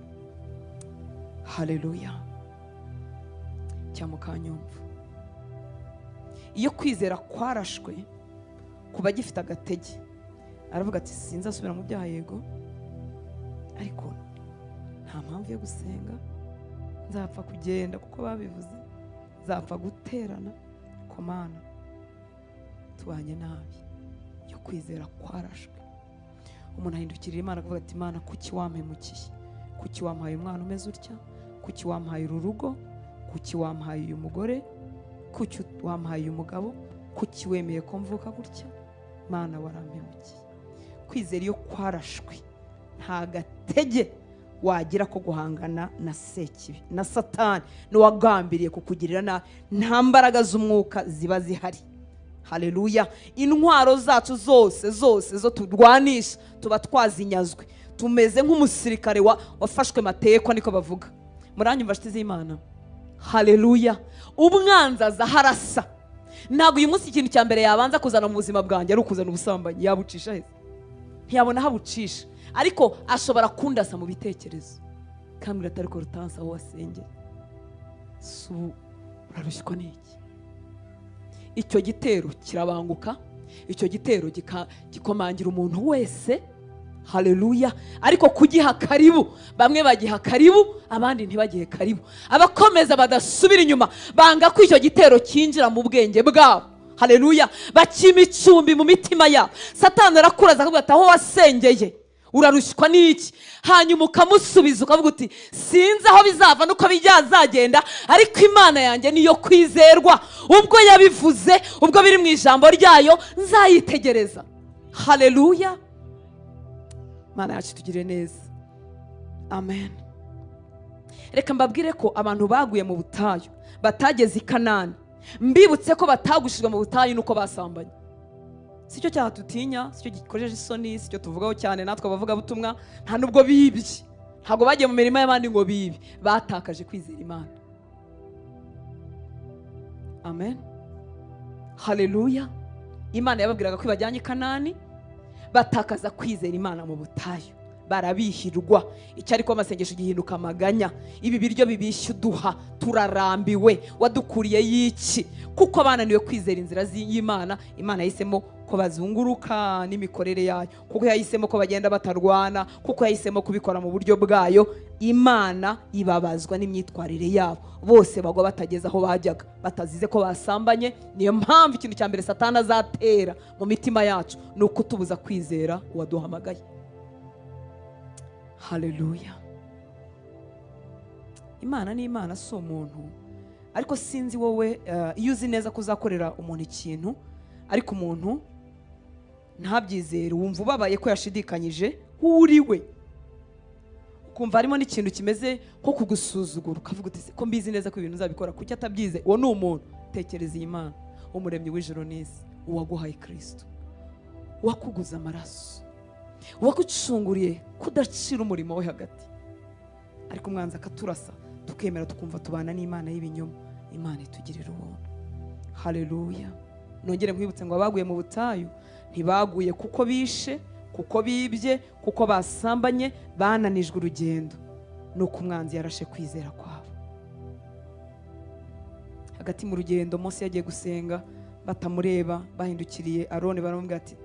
Haleluya. Cyamukanyumva. Iyo kwizera kwarashwe kuba gifite agatege, aravuga ati sinzasubira mu byaha, yego, ariko nta mpamvu yo gusenga, nzapfa kugenda kuko babivuze, nzapfa guterana ku Mana, tubanye nabi. Yo kwizera kwarashwe, umuntu ahindukirira Imana akavuga ati Mana, kuki wampemukiye? Kuki wampaye umwana umeze utya? Kuki wampaye uru rugo? Kuki wampaye uyu mugore? Kuki wampaye uyu mugabo? Kuki wemeye ko mvuka gutya? Mana warampemukiye. Kwizera iyo kwarashwe nta gatege wagira ko guhangana na Sekibi na Satani n'uwagambiriye kukugirira nabi. Nta mbaraga z'umwuka ziba zihari. Haleluya. Intwaro zacu zose zo turwanisha tuba twazinyazwe. Tumeze nk'umusirikare wafashwe mateko, niko bavuga. Muranyumva nshuti z'Imana? Haleluya. Umwanzi aza harasa. Ntabwo uyu munsi ikintu cya mbere yabanza kuzana mu buzima bwanjye ari ukuzana ubusambanyi. Yabucisha he? Ntiyabona habucisha. Ariko ashobora kundasa mu bitekerezo. Kambira atari ko rutansa aho wasengeye. Urarushywa n'iki? Icyo gitero kirabanguka. Icyo gitero gikomangira umuntu wese. Haleluya. Ariko kugiha karibu, bamwe bagiha karibu, abandi ntibagihe karibu. Abakomeza badasubira inyuma, banga ko icyo gitero kinjira mu bwenge bwabo. Haleluya. Bakima icumbi mu mitima yabo. Satani arakuraza akavuga ati aho wasengeye urarushywa n'iki? Hanyuma ukamusubiza ukavuga uti sinzi aho bizava nuko bijyazagenda, ariko Imana yanjye niyo kwizerwa. Ubwo yabivuze, ubwo biri mu ijambo ryayo, nzayitegereza. Haleluya. Mana yacu tugire neza. Amen. Reka mbabwire ko abantu baguye mu butayu batageze i Kanani, mbibutse ko batagushijwe mu butayu nuko basambanye. Sicyo cyaha tutinya, sicyo gikojeje isoni, sicyo tuvugaho cyane natwe abavuga butumwa. Nta nubwo bibye, ntago bagiye mu mirima y'abandi ngo bibe, batakaje kwizera Imana. Amen. Haleluya. Imana yababwiraga ko ibajyanye i Kanani, batakaza kwizera Imana mu butayu, barabihirwa. Icyo ariko amasengesho gihinduka amaganya. Ibi biryo bibishye uduha, turarambiwe, wadukuriye y'iki? Kuko bananiwe kwizera inzira y'Imana. Imana yahisemo ko bazunguruka n'imikorere yayo, kuko yahisemo ko bagenda batarwana, kuko yahisemo kubikora mu buryo bwayo. Imana ibabazwa n'imyitwarire yabo. Bose bagwa batageze aho bajyaga, batazize ko basambanye. Niyo mpamvu ikintu cya mbere Satani azatera mu mitima yacu ni ukutubuza kwizera uwaduhamagaye. Haleluya. Imana ni Imana, si umuntu. Ariko sinzi wowe iyo uzi neza ko uzakorera umuntu ikintu ariko umuntu ntabyizere, wumva ubabaye ko yashidikanyije uriwe, ukumva harimo n'ikintu kimeze nko kugusuzugura, ukavuga uti ko mbizi neza ko ibintu uzabikora, kuki atabyize? Uwo ni umuntu. Tekereza iyi Imana, umuremyi w'ijoro n'isi, uwaguhaye Kristo, wakuguza amaraso, wagucunguriye kudacira umurimo we hagati. ariko umwanzi akaturasa tukemera tukumva tubana n'Imana y'ibinyoma. Imana itugirira ubuntu. Haleluya. Nongere nkwibutse ngo abaguye mu butayu ntibaguye kuko bishe, kuko bibye, kuko basambanye, bananijwe urugendo, nuko umwanzi yarashe kwizera kwabo. Hagati mu rugendo Mose yagiye gusenga, batamureba, bahindukiriye Aroni baramubwira ati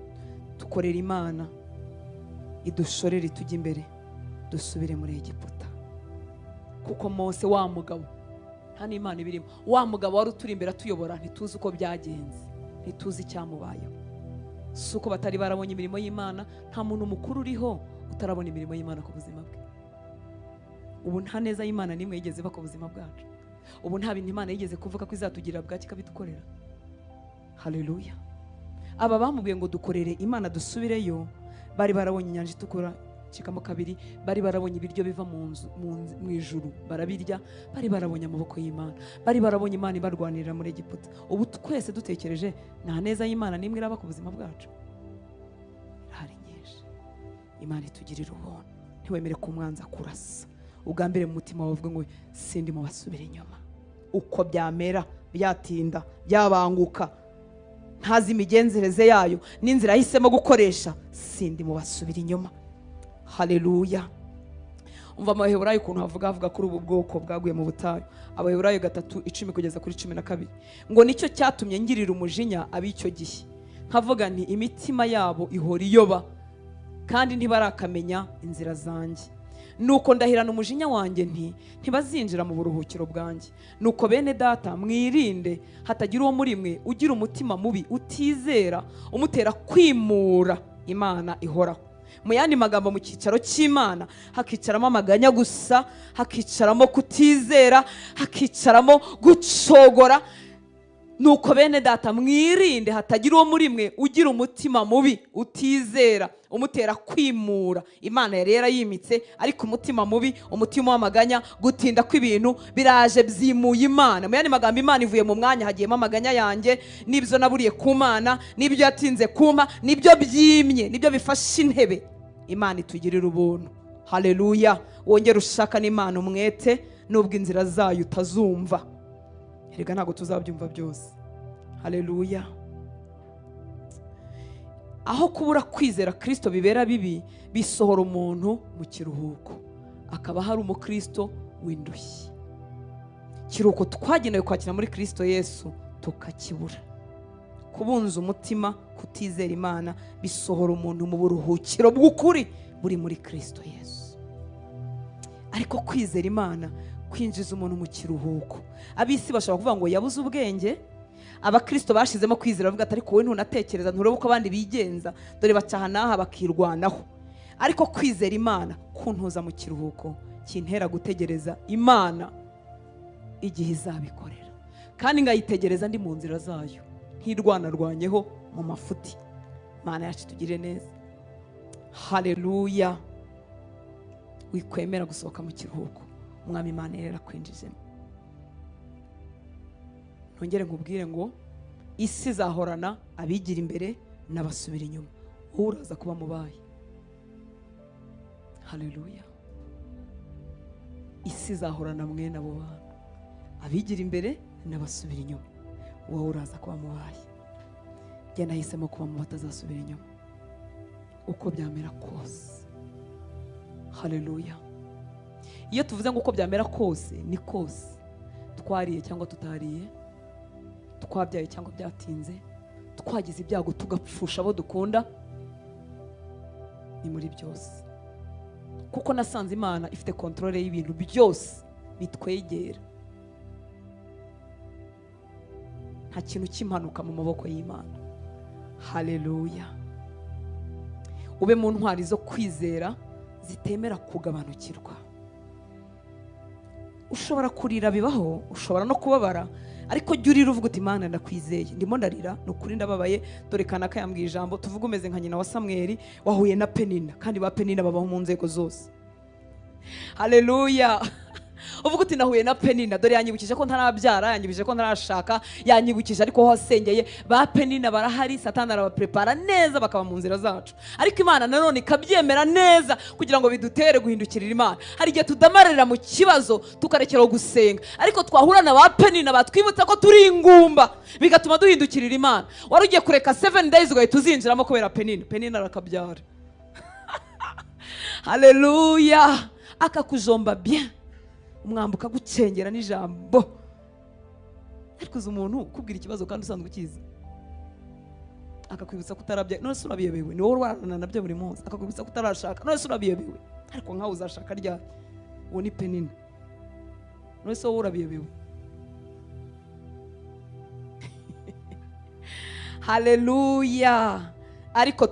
tukorera Imana idushorere tujye imbere dusubire muri Egiputa. Kuko Mose wa mugabo nta n'Imana ibirimo, wa mugabo wari uturi imbere atuyobora, ntituzi uko byagenze, ntituzi icyamubayeho. Si uko batari barabonye imirimo y'Imana, nta muntu mukuru uriho utarabona imirimo y'Imana ku buzima bwe. Ubu nta neza y'Imana nimwe yigeze iba ku buzima bwacu. Ubu nta bintu Imana yigeze kuvuga ko izatugirira bwaki ikabidukorera. Haleluya. Aba bamubwiye ngo dukorere Imana dusubireyo, bari barabonye inyanja itukura cikamo kabiri, bari barabonye ibiryo biva mu ijuru barabirya, bari barabonye amaboko y'Imana, bari barabonye Imana ibarwanirira muri Egiputa. Ubu twese dutekereje nta neza y'Imana nimwe iraba ku buzima bwacu. Hari nyinshi. Imana itugirira ubuntu. Ntiwemere ko umwanzi akurasa. Ugambire mu mutima wawe ngo sindi mu basubira inyuma. Uko byamera, byatinda, byabanguka, ntazi imigenzereze yayo n'inzira yahisemo gukoresha, sindi mu basubira inyuma. Haleluya. Umva Abaheburayo ukuntu havuga kuri ubu bwoko bwaguye mu butayu. Abaheburayo 3:10 kugeza kuri 12 ngo nicyo cyatumye ngirira umujinya ab'icyo gihe, nkavuga nti imitima yabo ihora iyoba kandi ntibarakamenya inzira zanjye. Nuko ndahirana umujinya wanjye ntibazinjira mu buruhukiro bwanjye. Nuko bene data mwirinde hatagira uwo muri mwe ugira umutima mubi utizera umutera kwimura Imana ihoraho. Mu yandi magambo, mu cyicaro cy'Imana hakicaramo amaganya gusa, hakicaramo kutizera, hakicaramo gucogora. Nuko bene data mwirinde hatagira uwo muri mwe ugira umutima mubi utizera umutera kwimura Imana yari yarayimitse, ariko umutima mubi, umutima w'amaganya, gutinda kw'ibintu biraje byimuye Imana. Mu yandi magambo, Imana ivuye mu mwanya, hagiyemo amaganya yanjye, n'ibyo naburiye ku Mana, n'ibyo yatinze kumpa, n'ibyo byimye, n'ibyo bifashe intebe. Imana itugirira ubuntu. Haleluya. Wongere ushaka n'Imana umwete, nubwo inzira zayo utazumva. Erega ntabwo tuzabyumva byose. Haleluya. Aho kubura kwizera Kristo bibera bibi, bisohora umuntu mu kiruhuko, akaba hari umukristo w'indushyi. Kiruhuko twagenewe kwakira muri Kristo Yesu tukakibura. Kubunza umutima, kutizera Imana, bisohora umuntu mu buruhukiro bw'ukuri buri muri Kristo Yesu. Ariko kwizera Imana kwinjiza umuntu mu kiruhuko. Abisi bashobora kuvuga ngo yabuze ubwenge, abakristo bashizemo kwizera bavuga ati ariko wowe ntunatekereza, nturebe uko abandi bigenza, dore bacaha naha bakirwanaho. Ariko kwizera Imana kuntuza mu kiruhuko, kintera gutegereza Imana igihe izabikorera, kandi ngayitegereza ndi mu nzira zayo, ntirwanarwanyeho mu mafuti. Imana yacu tugire neza. Haleluya. Wikwemera gusohoka mu kiruhuko, Umwami Imana yera kwinjizemo. Ntongere nkubwire ngo isi zahorana abigira imbere n'abasubira inyuma, wowe uraza kuba mubaye. Haleluya. Isi zahorana mwene abo bantu, abigira imbere n'abasubira inyuma, wowe uraza kuba mubaye. Jye nahisemo kuba mu batazasubira inyuma uko byamera kose. Haleluya. Iyo tuvuze ngo uko byamera kose, ni kose. Twariye cyangwa tutariye, twabyaye cyangwa byatinze, twagize ibyago tugapfusha abo dukunda, ni muri byose. Kuko nasanze Imana ifite kontrole y'ibintu byose bitwegera. Nta kintu cy'impanuka mu maboko y'Imana. Haleluya. Ube mu ntwari zo kwizera zitemera kugabanukirwa. Ushobora kurira bibaho, ushobora no kubabara, ariko jya urira uvuga uti Imana ndakwizeye, ndimo ndarira, nukuri ndababaye, dore Kanaka yambwiye ijambo. Tuvuga umeze nka nyina wa Samweli wahuye na Penina, kandi ba Penina babaho mu nzego zose. Haleluya. uvuga uti nahuye na Penina, dore yanyibukije ko ntarabyara, yanyibukije ko ntarashaka, yanyibukije ariko ho hasengeye ba Penina barahari, Satani arabaprepara neza bakaba mu nzira zacu. Ariko Imana nanone ikabyemera neza kugira ngo bidutere guhindukirira Imana. Hari igihe tudamarira mu kibazo tukarekeraho gusenga, ariko twahura na ba Penina batwibutsa ko turi ingumba, bigatuma duhindukirira Imana. Wari ugiye kureka 7 days ugahita uzinjiramo kubera Penina arakabyara. Haleluya. Akakujomba bien, umwambuka gucengera n'ijambo. Ariko uzi umuntu kubwira ikibazo kandi usanzwe ukizi, akakwibutsa kutarabya, none se urabiyobewe, ni wowe urarana nabyo buri munsi. Akakwibutsa kutarashaka, none se urabiyobewe, ariko nkaho uzashaka ryari? Uwo ni Penina, none se wowe urabiyobewe. Haleluya. Ariko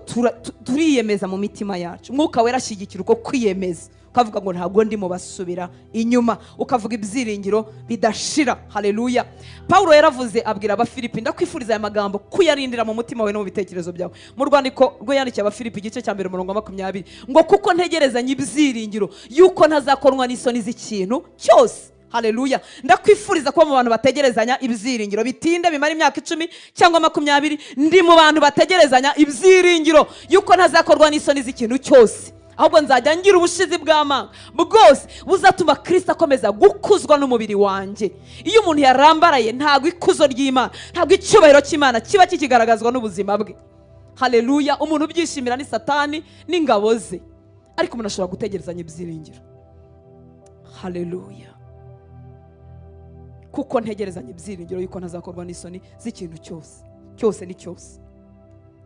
turiyemeza mu mitima yacu, Mwuka Wera ashyigikira uko kwiyemeza, ukavuga ngo ntabwo ndimo basubira inyuma, ukavuga ibyiringiro bidashira. Haleluya. Paulo yaravuze abwira Abafilipi, ndakwifuriza aya magambo kuyarindira mu mutima wawe no mu bitekerezo byawe. Mu rwandiko rwo yandikiye Abafilipi igice cya 1:20 ngo kuko ntegerezanye ibyiringiro yuko ntazakorwa n'isoni z'ikintu cyose. Haleluya. Ndakwifuriza kuba mu bantu bategerezanya ibyiringiro, bitinde bimara imyaka 10 cyangwa 20, ndi mu bantu bategerezanya ibyiringiro yuko ntazakorwa n'isoni z'ikintu cyose, ahubwo nzajya ngira ubushizi bw'amanga bwose buzatuma Kristo akomeza gukuzwa n'umubiri wanjye. Iyo umuntu yarambaraye, ntabwo ikuzo ry'Imana, ntabwo icyubahiro cy'Imana kiba kikigaragazwa n'ubuzima bwe. Haleluya. Umuntu ubyishimira ni Satani n'ingabo ze, ariko umuntu ashobora gutegerezanya ibyiringiro. Haleluya. Kuko ntegerezanye ibyiringiro yuko ntazakorwa n'isoni z'ikintu cyose ni cyose,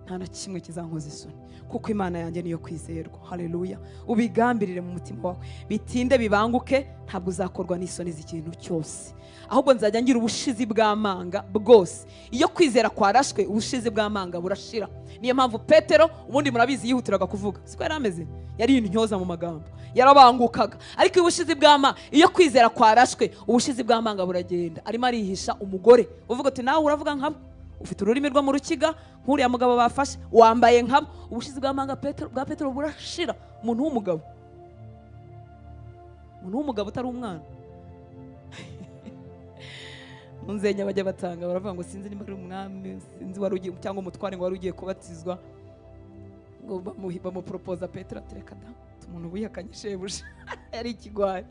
nta na kimwe kizankoza isoni, kuko Imana yanjye niyo kwizerwa. Haleluya. Ubigambirire mu mutima wawe, bitinde bibanguke, ntabwo uzakorwa n'isoni z'ikintu cyose, ahubwo nzajya ngira ubushizi bw'amanga bwose. Iyo kwizera kwarashwe, ubushizi bw'amanga burashira. Niyo mpamvu Petero, ubundi murabizi, yihutiraga kuvuga, siko yari ameze, yari intyoza mu magambo, yarabangukaga. Ariko ubushizi bw'amanga, iyo kwizera kwarashwe, ubushizi bw'amanga buragenda. Arimo arihisha umugore, uvuga ati nawe uravuga nkabo, ufite ururimi rwo mu rukiga nk'uriya mugabo bafashe, wambaye nkabo. Ubushizi bw'amanga bwa Petero burashira. Umuntu w'umugabo utari umwana. Munzenya bajya batanga, baravuga ngo sinzi niba ari umwami, sinzi wari ugiye cyangwa umutware ngo wari ugiye kubatizwa, ngo bamuporopoza Petero ati reka da, umuntu wihakanye shebuja yari ikigwari.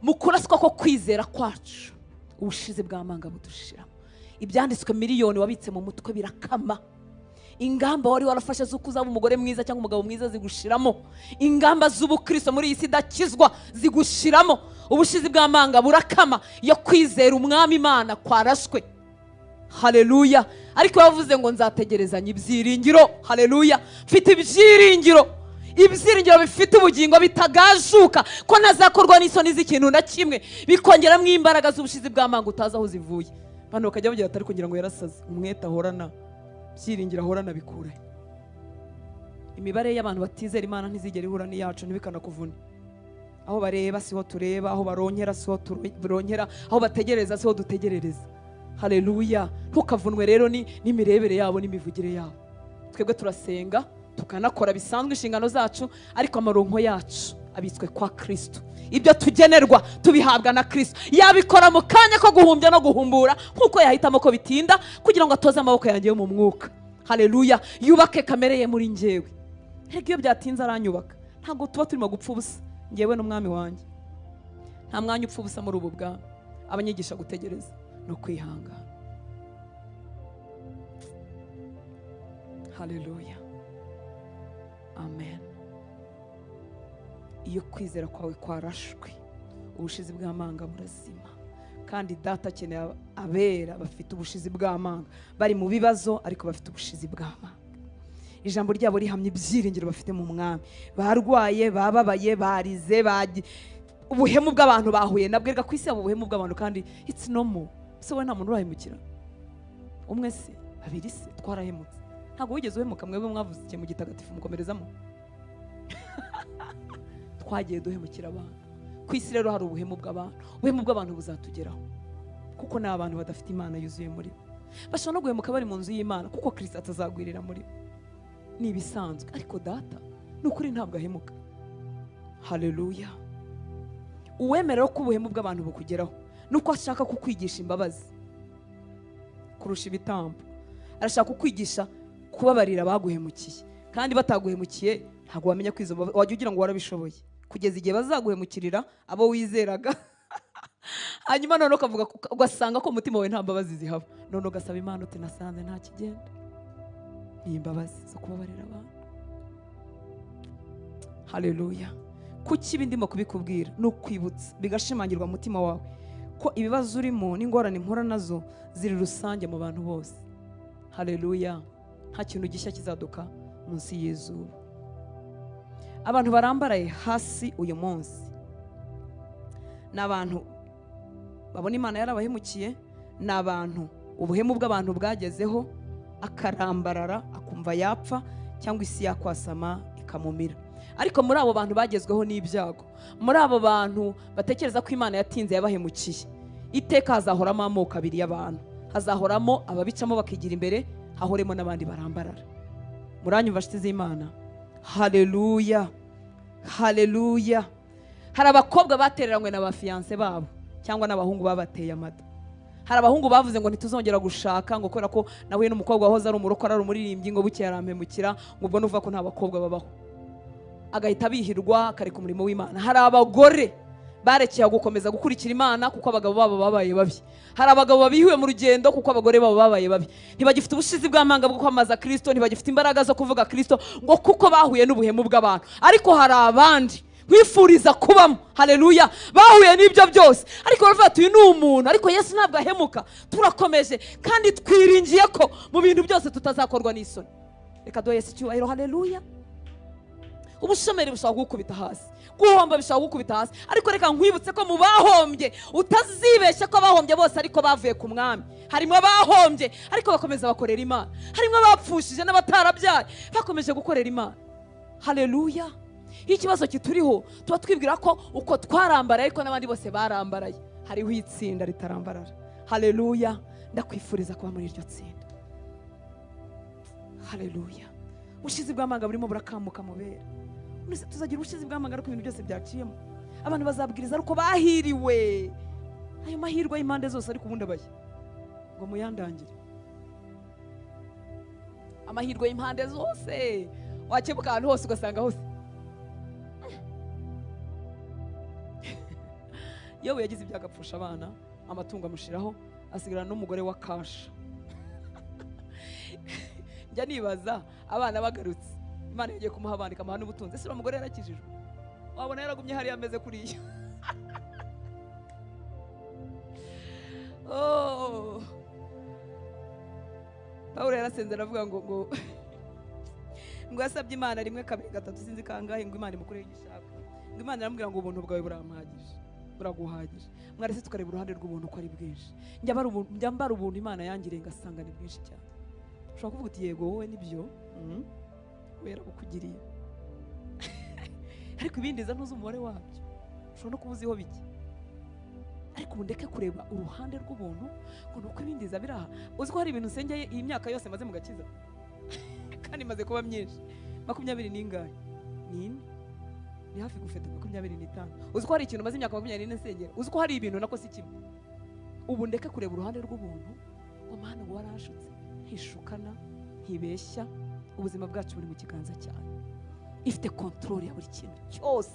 Mu kuraswa ko kwizera kwacu, ubushizi bw'amanga budushiramo. Ibyanditswe miliyoni wabitse mu mutwe birakama. Ingamba wari warafashe z'uko uzaba umugore mwiza cyangwa umugabo mwiza zigushiramo. Ingamba z'ubukristo muri iyi si idakizwa zigushiramo. Ubushizi bw'amanga burakama iyo kwizera umwami Imana kwarashwe. Haleluya. Ariko yavuze ngo nzategerezanya ibyiringiro. Haleluya. Mfite ibyiringiro bifite ubugingo bitagajuka, ko ntazakorwa n'isoni z'ikintu na kimwe, bikongeramo imbaraga z'ubushizi bw'amanga utazi aho zivuye. Bano bakajya bagira atari kugira ngo yarasaze, umwete ahorana, byiringiro ahorana bikure. Imibare y'abantu batizera Imana ntizigera ihura n'iyacu, ntibikanakuvune. Aho bareba siho tureba, aho baronkera siho turonkera, aho bategereza siho dutegerereza. Haleluya. Ntukavunwe rero n'imirebere yabo n'imivugire yabo. Twebwe turasenga, tukanakora bisanzwe inshingano zacu, ariko amaronko yacu abitswe kwa Kristo. Ibyo tugenerwa tubihabwa na Kristo. Yabikora mu kanya ko guhumbya no guhumbura, nkuko yahitamo ko bitinda, kugira ngo atoze amaboko yanjye yo mu mwuka. Haleluya. Yubake kamere ye muri njyewe. Rega iyo byatinze aranyubaka, ntabwo tuba turimo gupfa ubusa. Njyewe n'umwami wanjye nta mwanya upfa ubusa muri ubu bwami. Abanyigisha gutegereza no kwihangana. Haleluya. Amen. Iyo kwizera kwawe kwarashwe, ubushizi bw'amanga burazima. Kandi Data akeneye abera bafite ubushizi bw'amanga, bari mu bibazo ariko bafite ubushizi bw'amanga. Ijambo ryabo rihamye ibyiringiro bafite mu mwami. Barwaye, bababaye, barize, ubuhemu bw'abantu bahuye nabwo. Rega kwisi abo ubuhemu bw'abantu kandi it's normal. Se we nta muntu urahemukira. Umwe se, babiri se, twarahemutse. Ntabwo wigeze uhemuka, mwebwe mwavuze mu gitagatifu mukomerezamo. Twagiye duhemukira abantu. Kwisi rero hari ubuhemu bw'abantu. Ubuhemu bw'abantu buzatugeraho, kuko ni abantu badafite Imana yuzuye muri bo. Bashobora no guhemuka bari mu nzu y'Imana, kuko Kristo atazagwirira muri bo. Ni ibisanzwe. Ariko Data n'ukuri ntabwo ahemuka. Haleluya. uwemera ko ubuhemu bw'abantu bukugeraho nuko ashaka kukwigisha imbabazi kurusha ibitambo. Arashaka kukwigisha kubabarira abaguhemukiye, kandi bataguhemukiye ntabwo wamenya ko izo wajya ugira ngo warabishoboye, kugeza igihe bazaguhemukirira abo wizeraga hanyuma none ukavuga ugasanga ko umutima wawe nta mbabazi zihaba, none ugasaba Imana uti nasanze nta kigenda. Ni imbabazi zo kubabarira abantu. Haleluya. Kuki ibi ndimo kubikubwira ni ukwibutsa bigashimangirwa mu mutima wawe ko ibibazo urimo n'ingorane mpura nazo ziri rusange mu bantu bose. Haleluya. Nta kintu gishya kizaduka munsi y'izuba. Abantu barambaraye hasi uyu munsi ni abantu babona Imana yarabahemukiye, ni abantu ubuhemu bw'abantu bwagezeho akarambarara akumva yapfa cyangwa isi yakwasama ikamumira. Ariko muri abo bantu bagezweho n'ibyago, muri abo bantu batekereza ko Imana yatinze yabahemukiye, iteka hazahoramo amoko abiri y'abantu. Hazahoramo ababicamo bakigira imbere, hahoremo n'abandi barambarara. Muranyumva nshuti z'Imana? Haleluya, haleluya. Hari abakobwa batereranywe na bafiyanse babo cyangwa n'abahungu babateye amada. Hari abahungu bavuze ngo ntituzongera gushaka ngo kubera ko nawe n'umukobwa wahoze ari umurokora ari umuririmbyi ngo buke yarampemukira, ngo ubwo nuvuga ko nta bakobwa babaho, agahita bihirwa akareka umurimo w'Imana. Hari abagore barekeye gukomeza gukurikira Imana kuko abagabo babo babaye babi. Hari abagabo babihiwe mu rugendo kuko abagore babo babaye babi. Ntibagifite ubushizi bw'amanga bwo kwamaza Kristo, ntibagifite imbaraga zo kuvuga Kristo ngo kuko bahuye n'ubuhemu bw'abantu. Ariko hari abandi mwifuriza kubamo, haleluya, bahuye n'ibyo byose ariko baravuga ati uyu ni umuntu, ariko Yesu ntabwo ahemuka. Turakomeje kandi twiringiye ko mu bintu byose tutazakorwa n'isoni. Reka duhe Yesu icyubahiro. Haleluya. Ubushomeri bushobora kugukubita hasi, guhomba bishobora kugukubita hasi, ariko reka nkwibutse ko mu bahombye utazibeshya ko abahombye bose ariko bavuye ku mwami. Harimo abahombye ariko bakomeza bakorera Imana, harimo abapfushije n'abatarabyaye bakomeje gukorera Imana. Haleluya. Ikibazo kituriho tuba twibwira ko uko twarambaraye ariko n'abandi bose barambaraye. Hariho itsinda ritarambarara. Haleluya. Ndakwifuriza kuba muri iryo tsinda. Haleluya. Ubushizi bw'amanga burimo burakamuka mubera. Tuzagira ubushizi bw'amanga ariko ibintu byose byaciyemo. Abantu bazabwiriza ariko bahiriwe. Ayo mahirwe y'impande zose ariko ubundi abaye ngo muyandangire. Amahirwe y'impande zose wakebuka ahantu hose ugasanga hose. Yewe yagize ibyagapfusha abana, amatungo amushiraho, asigarana n'umugore wa kasha. Njya nibaza abana bagarutse Imana yagiye kumuha abana ikamuha n'ubutunzi, ese umugore yarakijijwe? Wabona yaragumye hari ameze kuriya. Oh, Pawulo yarasenze aravuga ngo yasabye Imana rimwe kabiri gatatu sinzi kangahe ngo Imana imukoreye igishaka. Ngo Imana iramubwira ngo ubuntu bwawe buramuhagije, buraguhagije. Mwarese tukareba uruhande rw'ubuntu ko ari bwinshi. Njya mbara ubuntu Imana yangiriye ngasanga ni bwinshi cyane. Ushobora kuvuga uti yego wowe nibyo wera bukugiriye, ariko ibindi za ntuzi umubare wabyo, ushobora no kubuziho bike. Ariko ubu ndeke kureba uruhande rw'ubuntu ngo nuko ibindi za biraha. Uzi ko hari ibintu nsengeye iyi myaka yose maze mu gakiza kandi maze kuba myinshi 20 n'ingahe ni hafi gufeta 25. Uzi ko hari ikintu maze imyaka 24 nsengera. Uzi ko hari ibintu nako si kimwe. Ubu ndeke kureba uruhande rw'ubuntu ngo Mana ngo warashutse, ntishukana, ntibeshya. Ubuzima bwacu buri mu kiganza cyawe, ifite control ya buri kintu cyose.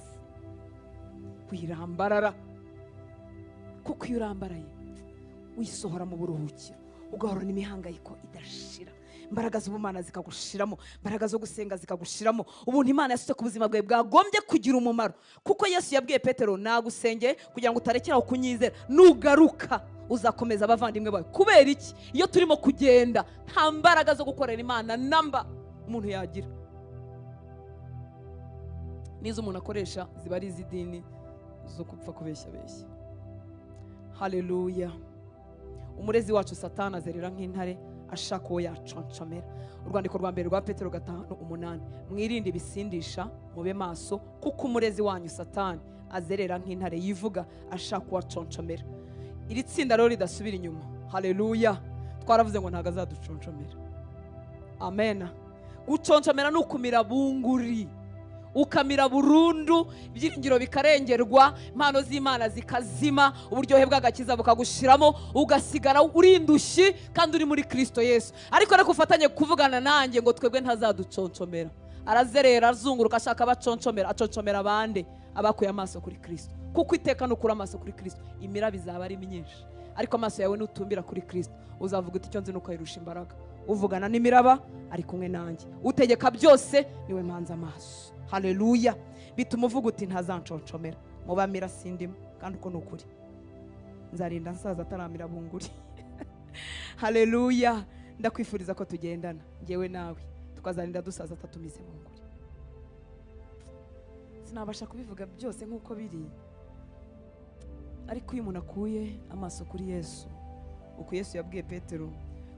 Wirambarara kuko iyo urambaraye wisohora mu buruhukiro, ugahorana imihangayiko idashira, imbaraga z'ubumana zikagushiramo, imbaraga zo gusenga zikagushiramo. Ubuntu Imana yasutse ku buzima bwawe bwagombye kugira umumaro, kuko Yesu yabwiye Petero nagusengeye kugira ngo utarekeraho kunyizera, nugaruka uzakomeza abavandimwe bawe. Kubera iki? Iyo turimo kugenda nta mbaraga zo gukorera Imana namba umuntu yagira. Nizo umuntu akoresha ziba ari iz'idini zo kupfa kubeshya beshya. Haleluya. Umurezi wacu Satani azerera nk'intare ashaka uwo yaconcomera. Urwandiko rwa mbere rwa Petero 5:8. Mwirinde ibisindisha, mube maso, kuko umurezi wanyu Satani azerera nk'intare yivuga ashaka uwo aconcomera. Iri tsinda rero ridasubira inyuma. Haleluya. Twaravuze ngo ntago azaduconcomera. Amen. Guconcomera nukumira bunguri. ukamira burundu, ibyiringiro bikarengerwa, impano z'Imana zikazima, uburyohe bw'agakiza bukagushiramo, ugasigara uri indushyi kandi uri muri Kristo Yesu. Ariko reka ufatanye kuvugana nanjye ngo twebwe ntazaduconcomera. Arazerera azunguruka ashaka abaconcomera, aconcomera abande abakuye amaso kuri Kristo. Kuko iteka nukura amaso kuri Kristo imiraba izaba ari myinshi, ariko amaso yawe nutumbira kuri Kristo uzavuga uti icyo nzi nuko ayirusha imbaraga. Uvugana n'imiraba ari kumwe nanjye, utegeka byose niwe mpanze amaso. Haleluya. Bituma uvuga uti ntazanconcomera, mubamira sindimo, kandi uko nukuri nzarinda nsaza ataramira bunguri. Haleluya. Ndakwifuriza ko tugendana ngewe nawe tukazarinda dusaza atatumize bunguri. Sinabasha kubivuga byose nk'uko biri, ariko iyo umuntu akuye amaso kuri Yesu, uko Yesu yabwiye Petero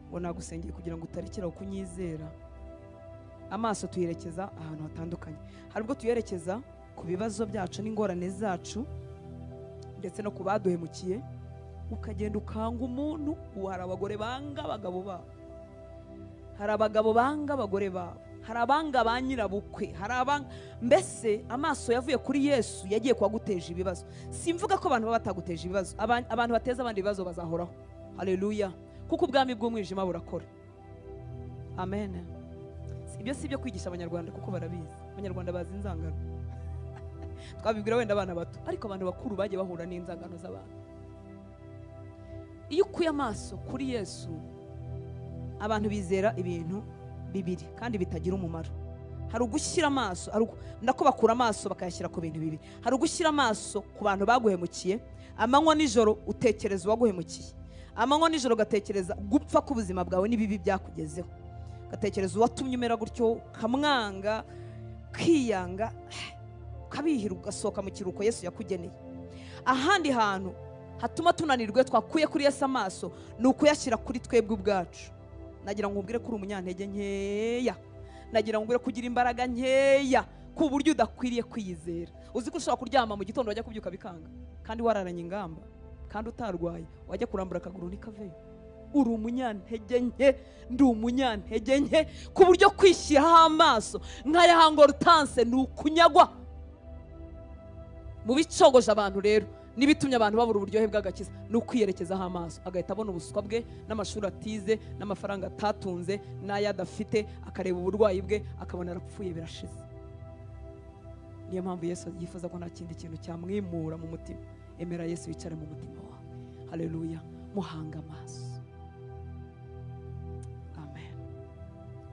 ngo nagusengeye kugira ngo utarikira kunyizera, amaso tuyerekeza ahantu hatandukanye. Hari ubwo tuyerekeza ku bibazo byacu n'ingorane zacu ndetse no ku baduhemukiye, ukagenda ukanga umuntu. Hari abagore banga abagabo babo, hari abagabo banga abagore babo, hari abanga ba nyirabukwe, hari abanga. Mbese amaso yavuye kuri Yesu yagiye kuguteje ibibazo. Simvuga ko abantu baba bataguteje ibibazo, abantu bateza abandi ibibazo bazahoraho. Haleluya. Kuko ubwami bw'umwijima burakora. Amen. Ibyo si byo kwigisha abanyarwanda kuko barabizi. Abanyarwanda bazi inzangano. Twabibwira wenda abana bato, ariko abantu bakuru bagiye bahura n'inzangano z'abantu. Iyo ukuye amaso kuri Yesu, abantu bizera ibintu bibiri kandi bitagira umumaro. Hari ugushyira amaso, ndako bakura amaso bakayashyira ku bintu bibi. Hari ugushyira amaso ku bantu baguhemukiye, amanywa nijoro utekereza uwaguhemukiye, amanywa nijoro gatekereza gupfa k'ubuzima bwawe n'ibibi byakugezeho, gatekereza uwatumye umera gutyo, kamwanga, kwiyanga, kabihira ugasohoka mu kiruko Yesu yakugeneye. Ahandi hantu hatuma tunanirwe twakuye kuri Yesu amaso ni ukuyashyira kuri twebwe ubwacu. Nagira ngo ubwire kuri umunyantege nkeya, nagira ngo ubwire kugira imbaraga nkeya, ku buryo udakwiriye kwiyizera. Uzi ko ushobora kuryama mu gitondo wajya kubyuka bikanga, kandi wararanye ingamba, kandi utarwaye, wajya kurambura akaguru nikaveyo. Uri umunyantege nke, ndi umunyantege nke, ku buryo kwishyiraho amaso nk'aya Hortense ni ukunyagwa. Mu bicogoje abantu rero nibitumye abantu babura uburyohe bw'agakiza no kwiyerekezaho amaso, agahita abona ubuswa bwe n'amashuri atize n'amafaranga atatunze n'ayadafite, akareba uburwayi bwe akabona arapfuye birashize. Niyo mpamvu Yesu yifuza ko nta kindi kintu cyamwimura mu mutima. Emera Yesu wicare mu mutima wawe. Haleluya. Muhanga amaso. Amen.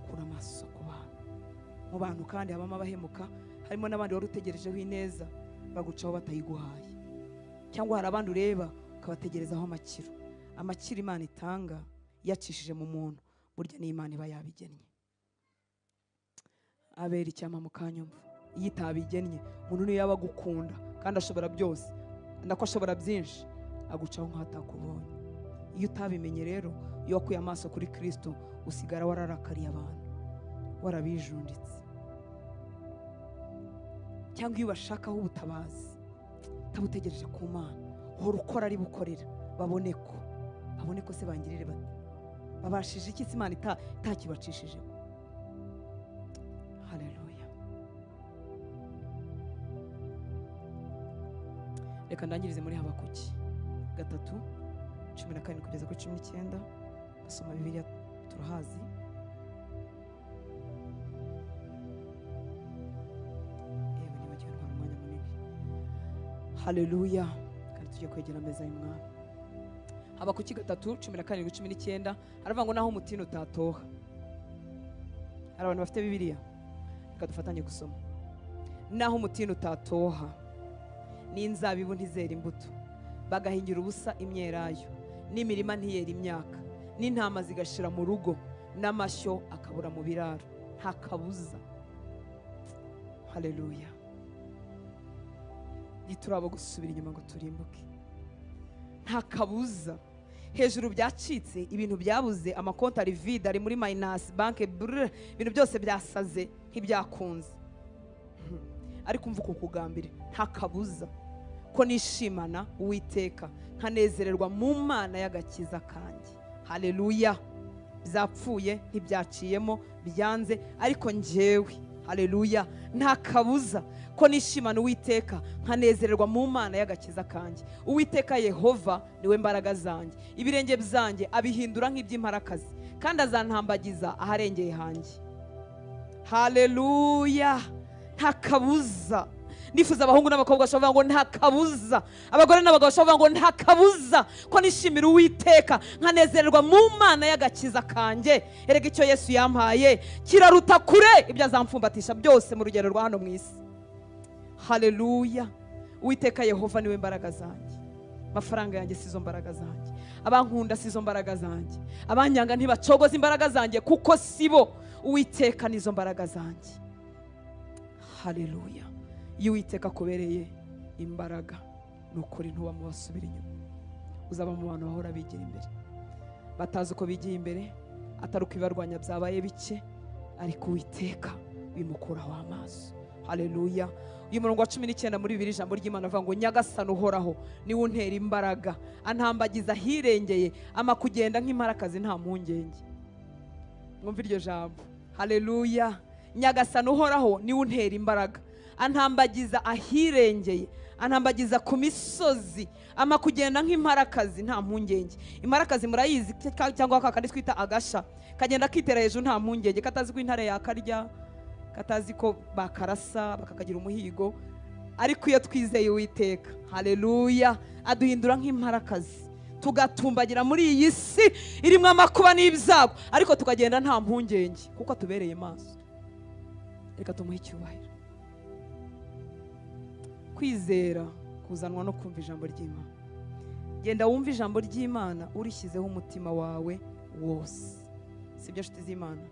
Kura amaso ku bantu. Mu bantu kandi habamo abahemuka, harimo n'abandi wari utegerejeho ineza bagucaho batayiguhaye, cyangwa hari abandi ureba ukabategerezaho amakiro. Amakiro Imana itanga yacishije mu muntu, burya ni Imana iba yabigennye. Abera icyama mu kanyumva, iyo itabigennye umuntu niyo yaba agukunda kandi ashobora byose, ndako ashobora byinshi, agucaho nk'atakubonye. Iyo utabimenye rero, iyo wakuye amaso kuri Kristo, usigara wararakariye abantu, warabijunditse. Cyangwa iyo bashakaho ubutabazi, tabutegereje ku Mana, uhora ukora ari bukorera, babone ko se bangirire bati, babashije iki se Imana itakibacishije. Haleluya. Reka ndangirize muri Habakuki 3:14 kugeza kuri 19. Basoma Bibiliya turahazi. Haleluya. Kandi tujye kwegera ameza y'Imana. Habakuki 3:14-19 haravuga ngo naho umutini utatoha. Hari abantu bafite Bibiliya, reka dufatanye gusoma. Naho umutini utatoha, n'inzabibu ntizera imbuto, bagahingira ubusa imyelayo, n'imirima ntiyera imyaka, n'intama zigashira mu rugo, n'amashyo akabura mu biraro, nta kabuza. Haleluya. Ntituraba gusubira inyuma ngo turimbuke, nta kabuza. Hejuru byacitse, ibintu byabuze, amakonti ari vide, ari muri minus, banke, ibintu byose byasaze nk'ibyakunze. Ariko umva uko kugambira, nta kabuza ko nishimana Uwiteka, nkanezererwa mu Mana y'agakiza kanjye. Haleluya. Byapfuye ntibyaciyemo, byanze, ariko njyewe haleluya. Nta kabuza ko nishimana Uwiteka nkanezererwa mu Mana y'agakiza kanjye. Uwiteka Yehova niwe mbaraga zanjye, ibirenge byanjye abihindura nk'iby'imparakazi, kandi azantambagiza aharengeye hanjye. Haleluya. Nta kabuza. Nifuza abahungu n'abakobwa bashobora ngo nta kabuza, abagore n'abagabo bashobora ngo nta kabuza ko nishimira Uwiteka nkanezererwa mu Mana y'agakiza kanjye. Erega icyo Yesu yampaye kiraruta kure ibyo azamfumbatisha byose mu rugendo rwa hano mu isi. Haleluya. Uwiteka Yehova niwe mbaraga zanjye. Amafaranga yanjye sizo mbaraga zanjye, abankunda sizo mbaraga zanjye, abanyanga ntibacogoza imbaraga zanjye kuko sibo. Uwiteka nizo mbaraga zanjye. Haleluya. Iyo Uwiteka kubereye imbaraga nukuri ntuba mu basubira inyuma, uzaba mu bantu bahora bigira imbere, batazi uko bigiye imbere, atari uko ibibarwanya byabaye bike, ariko Uwiteka bimukuraho amaso. Haleluya. Uyu murongo wa 19 muri Bibiliya ijambo ry'Imana avuga ngo Nyagasani uhoraho niwe untera imbaraga, antambagiza ahirengeye, ama kugenda nk'imparakazi nta mpungenge. Mwumva iryo jambo. Haleluya. Nyagasani uhoraho niwe untera imbaraga, antambagiza ahirengeye, antambagiza ku misozi, ama kugenda nk'imparakazi nta mpungenge. Imparakazi murayizi cyangwa kakandi twita agasha, kagenda kitera hejuru nta mpungenge, katazi ko intare yakarya, katazi ko bakarasa bakakagira umuhigo. Ariko iyo twizeye Uwiteka, haleluya, aduhindura nk'imparakazi, tugatumbagira muri iyi si irimo amakuba n'ibyago, ariko tukagenda nta mpungenge kuko tubereye maso. Reka tumuhe icyubahiro. Kwizera kuzanwa no kumva ijambo ry'Imana. Genda wumva ijambo ry'Imana urishyizeho umutima wawe wose. Sibyo nshuti z'Imana?